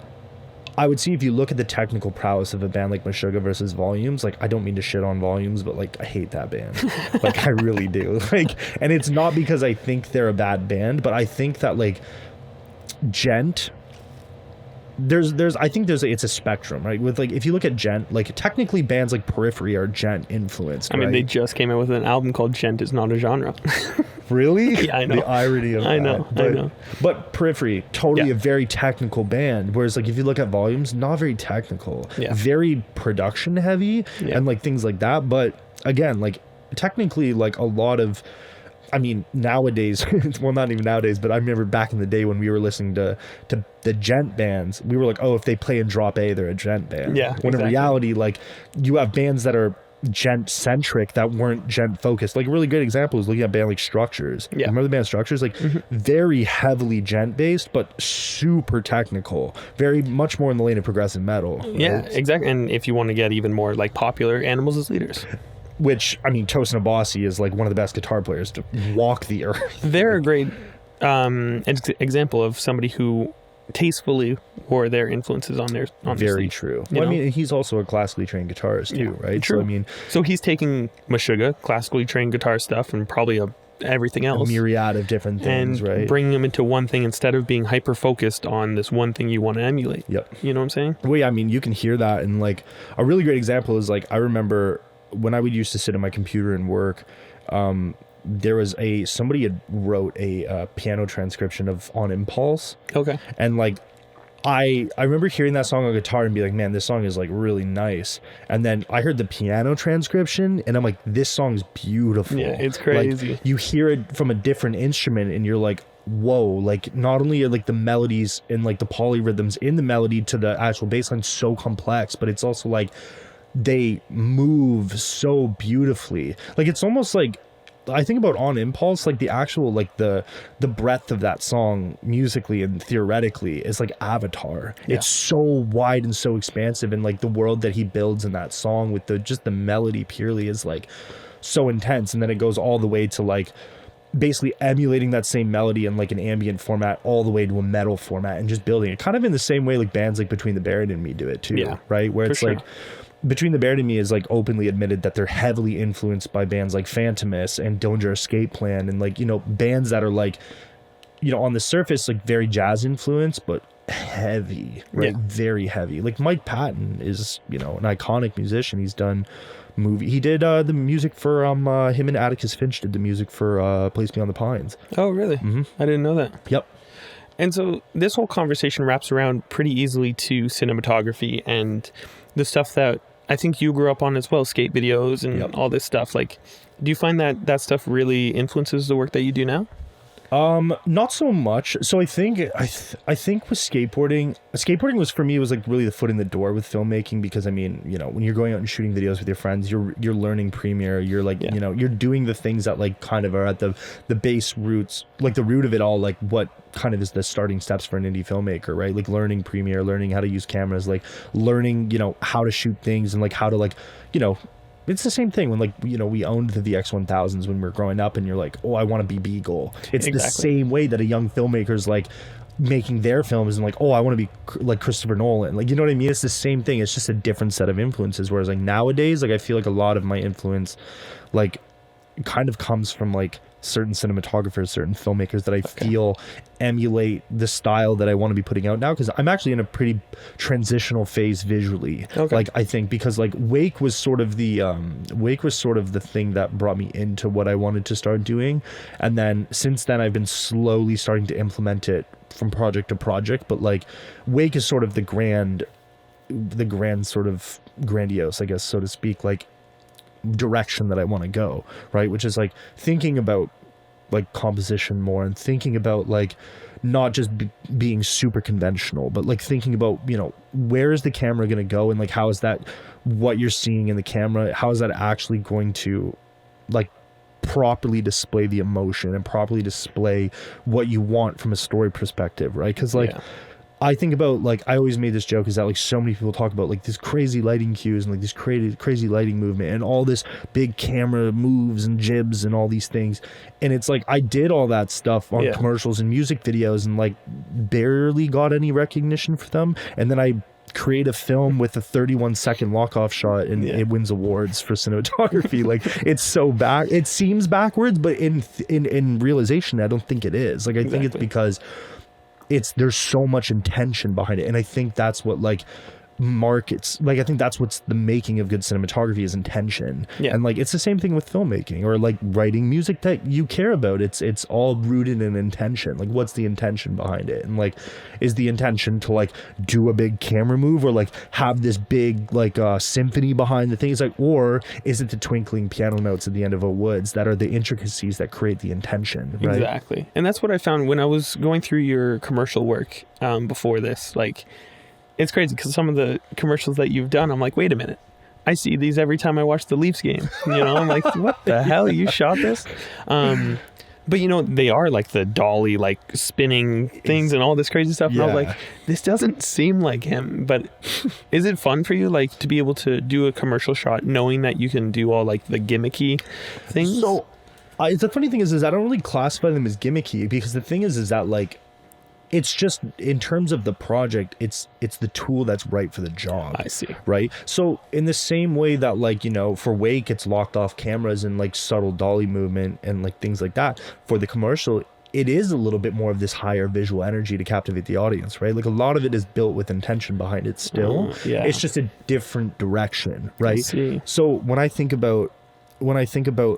I would see, if you look at the technical prowess of a band like Meshuggah versus Volumes, like I don't mean to shit on Volumes, but like I hate that band. Like I really do. Like, and it's not because I think they're a bad band, but I think that like Gent, it's a spectrum, right? With like, if you look at Gent, like technically bands like Periphery are Gent influenced. I mean, they just came out with an album called Gent Is Not a Genre. Really? Yeah, I know. The irony of that. I know. But Periphery, totally a very technical band. Whereas like if you look at Volumes, not very technical. Yeah. Very production heavy and like things like that. But again, like technically like a lot of, I mean, nowadays, well, not even nowadays, but I remember back in the day when we were listening to the Gent bands, we were like, oh, if they play in drop A, they're a Gent band. Yeah. When in reality, like you have bands that are Gent centric that weren't Gent focused. Like a really good example is looking at a band like Structures. Yeah. Remember the band Structures? Like very heavily Gent based, but super technical. Very much more in the lane of progressive metal. Right? Yeah, exactly. And if you want to get even more like popular, Animals as Leaders. Which, I mean, Tosin Abasi is like one of the best guitar players to walk the earth. They're a great example of somebody who tastefully wore their influences on their Very sleeve, true. Well, I mean, he's also a classically trained guitarist too, right? True. So, I mean, so he's taking Meshuggah, classically trained guitar stuff, and probably everything else, a myriad of different things, and right? bringing them into one thing instead of being hyper focused on this one thing you want to emulate. Yep. You know what I'm saying? Well, yeah, I mean, you can hear that, and like a really great example is like I remember when I would used to sit at my computer and work. There was somebody had wrote a piano transcription of On Impulse. Okay. And like I remember hearing that song on guitar and be like, man, this song is like really nice. And then I heard the piano transcription and I'm like, this song's beautiful. Yeah, it's crazy. Like, you hear it from a different instrument and you're like, whoa, like not only are like the melodies and like the polyrhythms in the melody to the actual bass line so complex, but it's also like they move so beautifully. Like it's almost like, I think about On Impulse, like the actual, like the breadth of that song musically and theoretically is like Avatar. Yeah. It's so wide and so expansive, and like the world that he builds in that song with just the melody purely is like so intense. And then it goes all the way to like basically emulating that same melody in like an ambient format all the way to a metal format and just building it kind of in the same way like bands like Between the Buried and Me do it too, right? Where it's like Between the Buried and Me is like openly admitted that they're heavily influenced by bands like Phantomus and Dillinger Escape Plan and like, you know, bands that are like, you know, on the surface like very jazz influenced but heavy, right? Very heavy. Like Mike Patton is, you know, an iconic musician. He's done he did the music for him and Atticus Finch did the music for Place Beyond the Pines. Oh really? I didn't know that. Yep. And so this whole conversation wraps around pretty easily to cinematography and the stuff that I think you grew up on as well, skate videos and all this stuff. Like, do you find that stuff really influences the work that you do now? Not so much. So I think with skateboarding was for me, it was like really the foot in the door with filmmaking, because I mean, you know, when you're going out and shooting videos with your friends, you're learning Premiere, you're like, you know, you're doing the things that like kind of are at the base roots, like the root of it all, like what kind of is the starting steps for an indie filmmaker, right? Like learning Premiere, learning how to use cameras, like learning, you know, how to shoot things and like how to like, you know, it's the same thing when like, you know, we owned the VX1000s when we were growing up and you're like, oh, I want to be Beagle. It's the same way that a young filmmaker's like making their films and like, oh, I want to be like Christopher Nolan. Like, you know what I mean? It's the same thing. It's just a different set of influences. Whereas like nowadays, like I feel like a lot of my influence like kind of comes from like certain cinematographers, certain filmmakers that I feel emulate the style that I want to be putting out now, because I'm actually in a pretty transitional phase visually. Like I think because like Wake was sort of the thing that brought me into what I wanted to start doing, and then since then I've been slowly starting to implement it from project to project. But like Wake is sort of the grand sort of grandiose, I guess, so to speak, like direction that I want to go, right? Which is like thinking about like composition more and thinking about like not just being super conventional, but like thinking about, you know, where is the camera going to go and like how is that what you're seeing in the camera, how is that actually going to like properly display the emotion and properly display what you want from a story perspective, right? Because like I think about like, I always made this joke is that like so many people talk about like this crazy lighting cues and like this crazy lighting movement and all this big camera moves and jibs and all these things. And it's like, I did all that stuff on commercials and music videos and like barely got any recognition for them. And then I create a film with a 31-second walk-off shot and it wins awards for cinematography. Like it's so it seems backwards, but in realization, I don't think it is. Like I think it's because there's so much intention behind it, and I think that's what like markets, like I think that's what's the making of good cinematography is intention. And like it's the same thing with filmmaking or like writing music that you care about. It's all rooted in intention. Like what's the intention behind it? And like is the intention to like do a big camera move or like have this big like symphony behind the thing? It's like, or is it the twinkling piano notes at the end of a woods that are the intricacies that create the intention, right? Exactly. And that's what I found when I was going through your commercial work before this. Like it's crazy because some of the commercials that you've done, I'm like, wait a minute, I see these every time I watch the Leafs game. You know, I'm like, what the hell? You shot this? But you know, they are like the dolly, like spinning things and all this crazy stuff. And I was like, this doesn't seem like him. But is it fun for you, like, to be able to do a commercial shot knowing that you can do all like the gimmicky things? So the funny thing is I don't really classify them as gimmicky, because the thing is that like, it's just in terms of the project, it's the tool that's right for the job. I see. Right? So in the same way that like, you know, for Wake, it's locked off cameras and like subtle dolly movement and like things like that. For the commercial, it is a little bit more of this higher visual energy to captivate the audience, right? Like a lot of it is built with intention behind it still. It's just a different direction, right? I see. So when I think about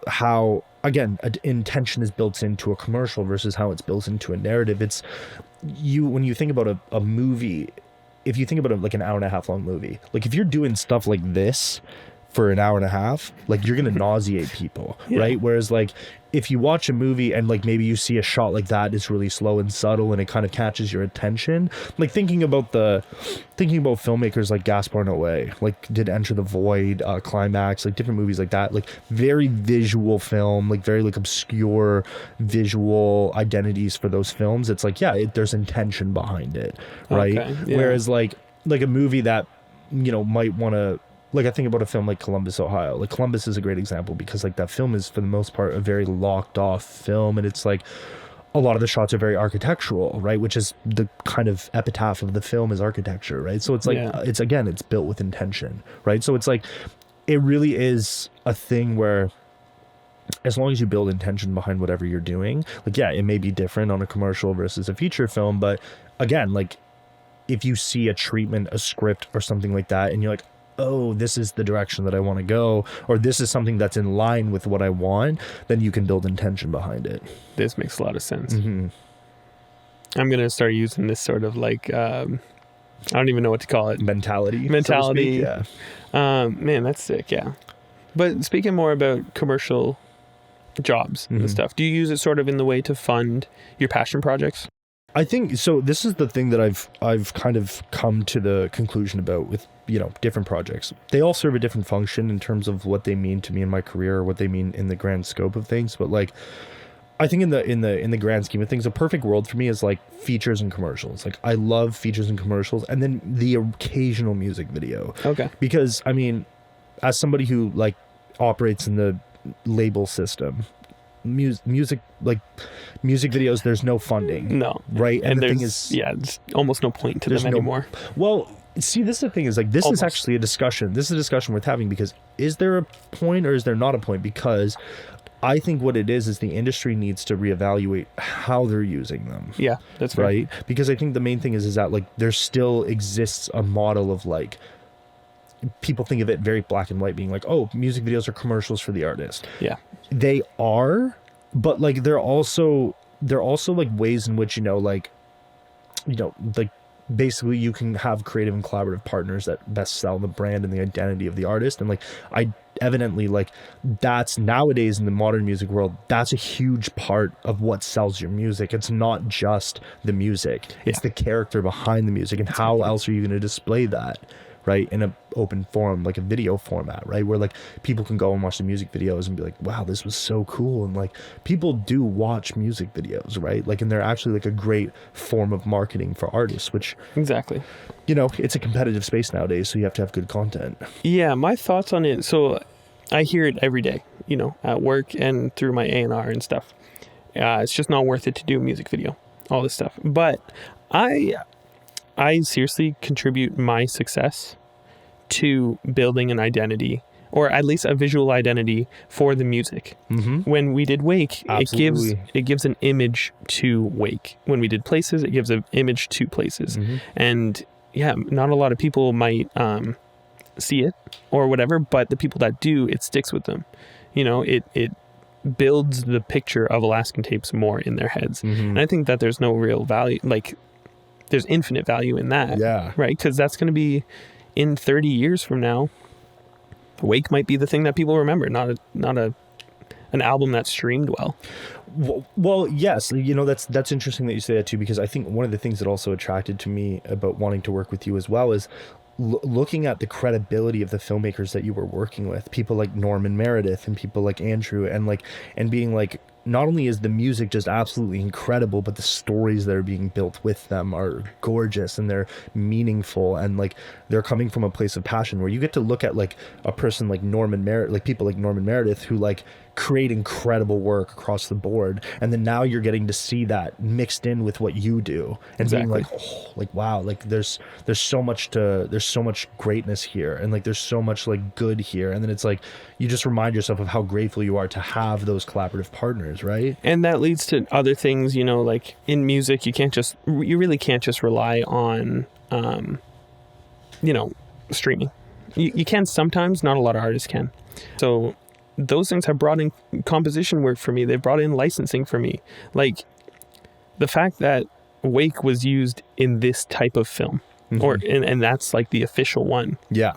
how, again, intention is built into a commercial versus how it's built into a narrative, when you think about a movie, if you think about it like an hour and a half long movie, like if you're doing stuff like this for an hour and a half, like you're gonna nauseate people, right? Whereas like if you watch a movie and like maybe you see a shot like that, it's really slow and subtle and it kind of catches your attention. Like thinking about filmmakers like Gaspar Noé, like did Enter the Void, Climax, like different movies like that, like very visual film, like very like obscure visual identities for those films. It's like, there's intention behind it, right? Whereas like a movie that, you know, might want to like I think about a film like Columbus, Ohio. Like Columbus is a great example because like that film is for the most part a very locked off film, and it's like a lot of the shots are very architectural, right? Which is the kind of epitaph of the film is architecture, right? So it's like it's built with intention, right? So it's like it really is a thing where as long as you build intention behind whatever you're doing, like yeah, it may be different on a commercial versus a feature film, but again, like if you see a treatment, a script or something like that, and you're like, oh, this is the direction that I want to go, or this is something that's in line with what I want, then you can build intention behind it. This makes a lot of sense. I'm going to start using this sort of like, I don't even know what to call it. Mentality. So to speak, yeah. Man, that's sick, yeah. But speaking more about commercial jobs and stuff, do you use it sort of in the way to fund your passion projects? I think so. This is the thing that I've kind of come to the conclusion about with, you know, different projects. They all serve a different function in terms of what they mean to me in my career or what they mean in the grand scope of things. But like, I think in the grand scheme of things, a perfect world for me is like features and commercials. Like I love features and commercials, and then the occasional music video. Okay. Because I mean, as somebody who like operates in the label system, music videos, there's no funding, right? And the thing is, there's almost no point to them anymore. Well, see, this is the thing is like this is actually a discussion worth having, because is there a point or is there not a point? Because I think what it is the industry needs to reevaluate how they're using them. Yeah, that's fair. Right. Because I think the main thing is that like there still exists a model of like, people think of it very black and white, being like, oh, music videos are commercials for the artist. Yeah, they are, but like they're also like ways in which, you know, like basically you can have creative and collaborative partners that best sell the brand and the identity of the artist. And like evidently like that's nowadays in the modern music world, that's a huge part of what sells your music. It's not just the music, it's the character behind the music, and how else are you going to display that, right, in an open forum, like a video format, right, where like people can go and watch the music videos and be like, wow, this was so cool. And like people do watch music videos, right, like, and they're actually like a great form of marketing for artists, which you know, it's a competitive space nowadays, so you have to have good content. Yeah, my thoughts on it, so I hear it every day, you know, at work and through my A&R and stuff. It's just not worth it to do a music video, all this stuff. But I seriously contribute my success to building an identity, or at least a visual identity for the music. When we did Wake, it gives an image to Wake. When we did Places, it gives an image to Places. And yeah, not a lot of people might see it or whatever, but the people that do, it sticks with them. You know, it builds the picture of Alaskan Tapes more in their heads. And I think that there's no real value, like there's infinite value in that. Yeah. Right? Because that's going to be in 30 years from now. Wake might be the thing that people remember, not an album that streamed well. Well, yes, you know, that's interesting that you say that too, because I think one of the things that also attracted to me about wanting to work with you as well is looking at the credibility of the filmmakers that you were working with, people like Norman Meredith and people like Andrew, and being like, not only is the music just absolutely incredible, but the stories that are being built with them are gorgeous and they're meaningful, and like they're coming from a place of passion, where you get to look at like a person like Norman Meredith, like people like Norman Meredith who like create incredible work across the board, and then now you're getting to see that mixed in with what you do, and being like, oh, like wow, like there's so much greatness here, and like there's so much like good here, and then it's like you just remind yourself of how grateful you are to have those collaborative partners, right? And that leads to other things, you know, like in music, you really can't just rely on you know, streaming. You can sometimes, not a lot of artists can. So those things have brought in composition work for me. They've brought in licensing for me. Like the fact that Wake was used in this type of film, and that's like the official one. Yeah.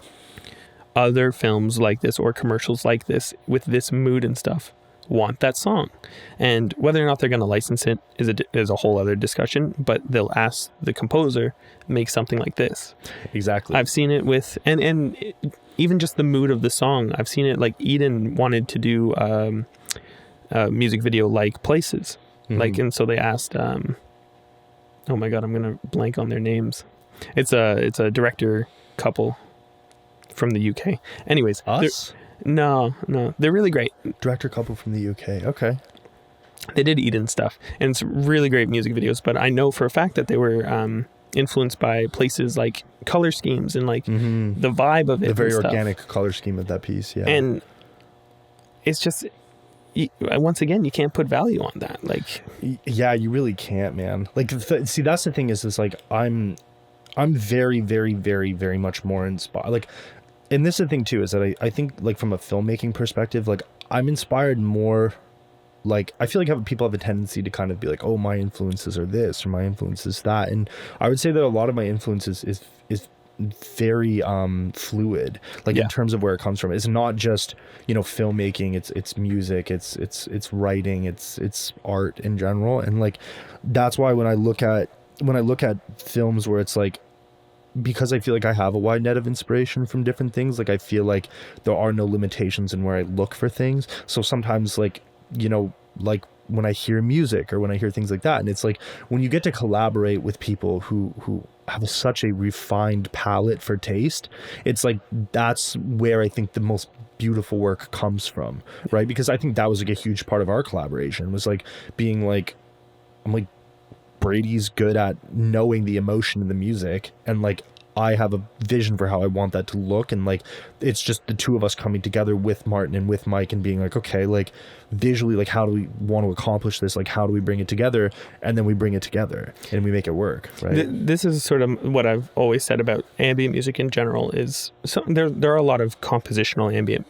Other films like this or commercials like this with this mood and stuff want that song, and whether or not they're going to license it is a whole other discussion, but they'll ask the composer, make something like this. Exactly. I've seen it with and even just the mood of the song. I've seen it, like Eden wanted to do a music video like Places, like, and so they asked oh my god, I'm gonna blank on their names. It's a director couple. from the UK. Anyways, Us? No, they're really great. Director couple from the UK. Okay. They did Eden stuff, and it's really great music videos. But I know for a fact that they were influenced by places like color schemes and like the vibe of it. The very and stuff. organic color scheme of that piece. Yeah. And it's just, once again, you can't put value on that. Like, yeah, you really can't, man. Like, see, that's the thing is like I'm very, very, very, very much more inspired. Like, and this is the thing too, is that I think like from a filmmaking perspective, like I'm inspired more. Like, I feel like people have a tendency to kind of be like, oh, my influences are this or my influences that. And I would say that a lot of my influences is very fluid, like in terms of where it comes from. It's not just, filmmaking, it's music, it's writing, it's art in general. And like, that's why when I look at films where it's like, because I feel like I have a wide net of inspiration from different things, like I feel like there are no limitations in where I look for things. So sometimes like, like when I hear music or when I hear things like that, and it's like when you get to collaborate with people who have such a refined palette for taste, it's like that's where I think the most beautiful work comes from, right? Because I think that was like a huge part of our collaboration, was like being like, I'm like, Brady's good at knowing the emotion in the music, and like I have a vision for how I want that to look, and like it's just the two of us coming together with Martin and with Mike and being like, okay, like visually, like how do we want to accomplish this, like how do we bring it together, and then we bring it together and we make it work, right? This is sort of what I've always said about ambient music in general, is there are a lot of compositional ambient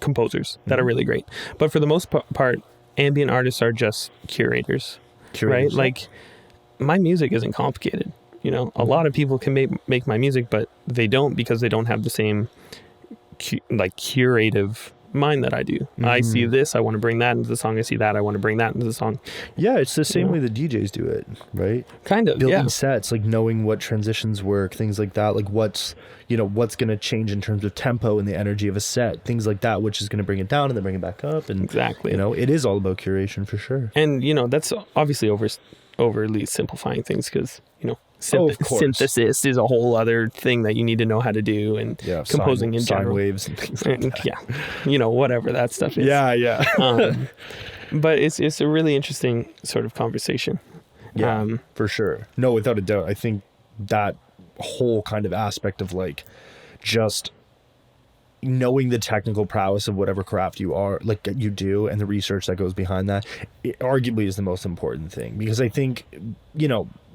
composers that are really great, but for the most part ambient artists are just curators, right? Like, my music isn't complicated. A lot of people can make my music, but they don't, because they don't have the same curative mind that I do. I see this, I want to bring that into the song. I see that, I want to bring that into the song. Yeah, it's the same way the DJs do it, right? Kind of, building sets, like knowing what transitions work, things like that, like what's going to change in terms of tempo and the energy of a set, things like that, which is going to bring it down and then bring it back up. And exactly, it is all about curation for sure. And that's obviously overly simplifying things, because synthesis is a whole other thing that you need to know how to do, and composing in general, sine waves and things like that. Whatever that stuff is. But it's a really interesting sort of conversation. For sure. No, without a doubt. I think that whole kind of aspect of like just knowing the technical prowess of whatever craft you are, like you do, and the research that goes behind that, it arguably is the most important thing. Because I think,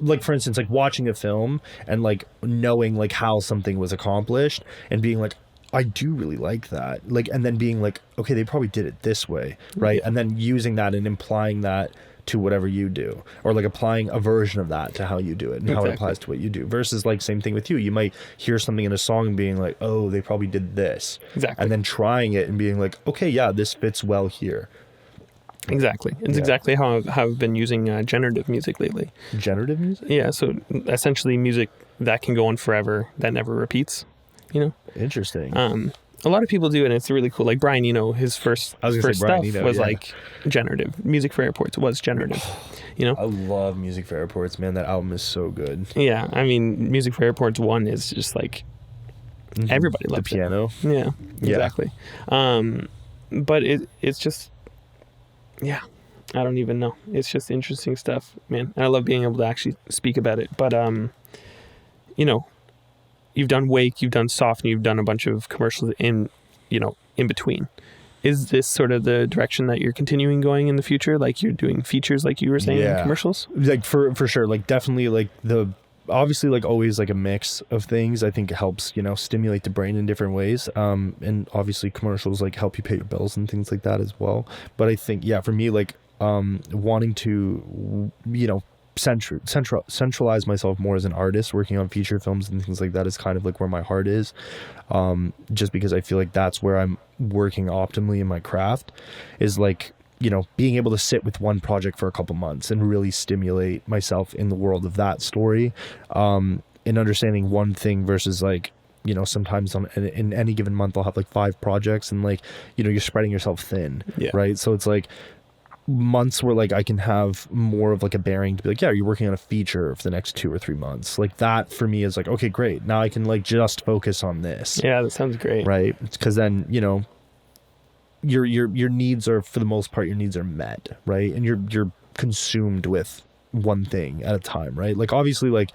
like for instance, like watching a film and like knowing like how something was accomplished and being like, I do really like that, like, and then being like, okay, they probably did it this way, right? And then using that and implying that to whatever you do, or like applying a version of that to how you do it and how it applies to what you do, versus like same thing with you might hear something in a song and being like, oh, they probably did this, and then trying it and being like, okay, yeah, this fits well here. It's exactly how I've been using generative music lately. Generative music? So essentially music that can go on forever, that never repeats. Interesting. A lot of people do it, and it's really cool. Like Brian Eno, his first stuff was like generative. Music for Airports was generative. I love Music for Airports, man. That album is so good. Yeah, I mean, Music for Airports 1 is just like everybody loves the piano. Yeah, exactly. But it's just, I don't even know. It's just interesting stuff, man. And I love being able to actually speak about it. But you've done Wake, you've done Soft, and you've done a bunch of commercials in between. Is this sort of the direction that you're continuing going in the future? Like you're doing features, like you were saying, in commercials? Like for sure. Like definitely, like obviously, like always, like a mix of things I think helps, stimulate the brain in different ways. And obviously commercials like help you pay your bills and things like that as well. But I think, for me, like wanting to, centralize myself more as an artist, working on feature films and things like that is kind of like where my heart is, just because I feel like that's where I'm working optimally in my craft, is like, being able to sit with one project for a couple months and really stimulate myself in the world of that story, and understanding one thing versus like, sometimes in any given month I'll have like 5 projects, and like, you're spreading yourself thin, right? So it's like months where like I can have more of like a bearing to be like, yeah, you're working on a feature for the next 2 or 3 months. Like that for me is like, okay, great. Now I can like just focus on this. Yeah, that sounds great. Right. Because then, you know, your needs are, for the most part, your needs are met, right? And you're consumed with one thing at a time, right? Like obviously, like,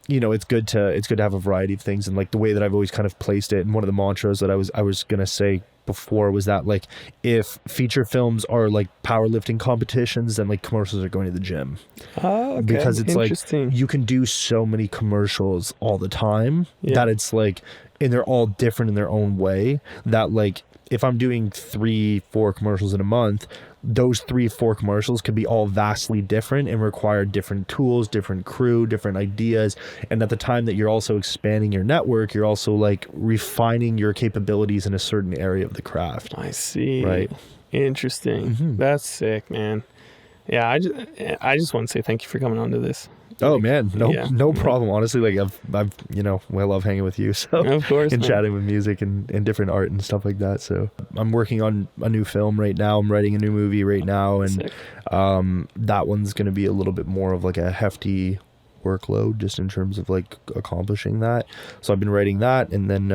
you know, it's good to have a variety of things, and like the way that I've always kind of placed it, and one of the mantras that I was gonna say before was that like if feature films are like powerlifting competitions, then like commercials are going to the gym. Oh, okay. Because it's like Interesting. you can do so many commercials all the time that it's like, and they're all different in their own way, that like if I'm doing 3-4 commercials in a month, those 3-4 commercials could be all vastly different and require different tools, different crew, different ideas. And at the time that you're also expanding your network, you're also like refining your capabilities in a certain area of the craft. I see. Right. Interesting. Mm-hmm. That's sick, man. Yeah, I just want to say thank you for coming on to this. Oh man, no problem. Honestly, like I've you know, I love hanging with you, so of course, and man. chatting with music and different art and stuff like that. So I'm working on a new film right now. I'm writing a new movie right now, and that one's going to be a little bit more of like a hefty workload just in terms of like accomplishing that. So I've been writing that, and then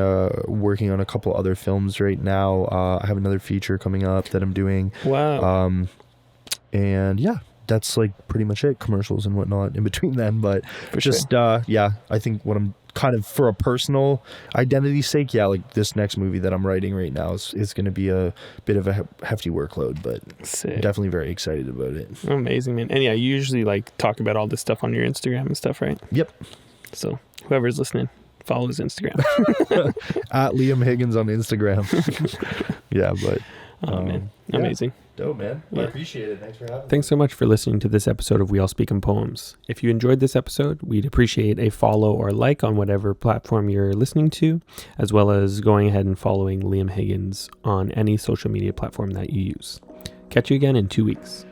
working on a couple other films right now. I have another feature coming up that I'm doing. Wow. And yeah, that's like pretty much it. Commercials and whatnot in between then, but For just sure. yeah, I think what I'm kind of, for a personal identity's sake, yeah, like this next movie that I'm writing right now is going to be a bit of a hefty workload, but Sick. Definitely very excited about it. Amazing, man. And yeah, you usually like talk about all this stuff on your Instagram and stuff, right? Yep. So whoever's listening, follow his Instagram. At Liam Higgins on Instagram. Yeah, but oh man, amazing. Yeah. Dope, man. Yeah. I appreciate it. Thanks for having me. Thanks so much for listening to this episode of We All Speak in Poems. If you enjoyed this episode, we'd appreciate a follow or like on whatever platform you're listening to, as well as going ahead and following Liam Higgins on any social media platform that you use. Catch you again in 2 weeks.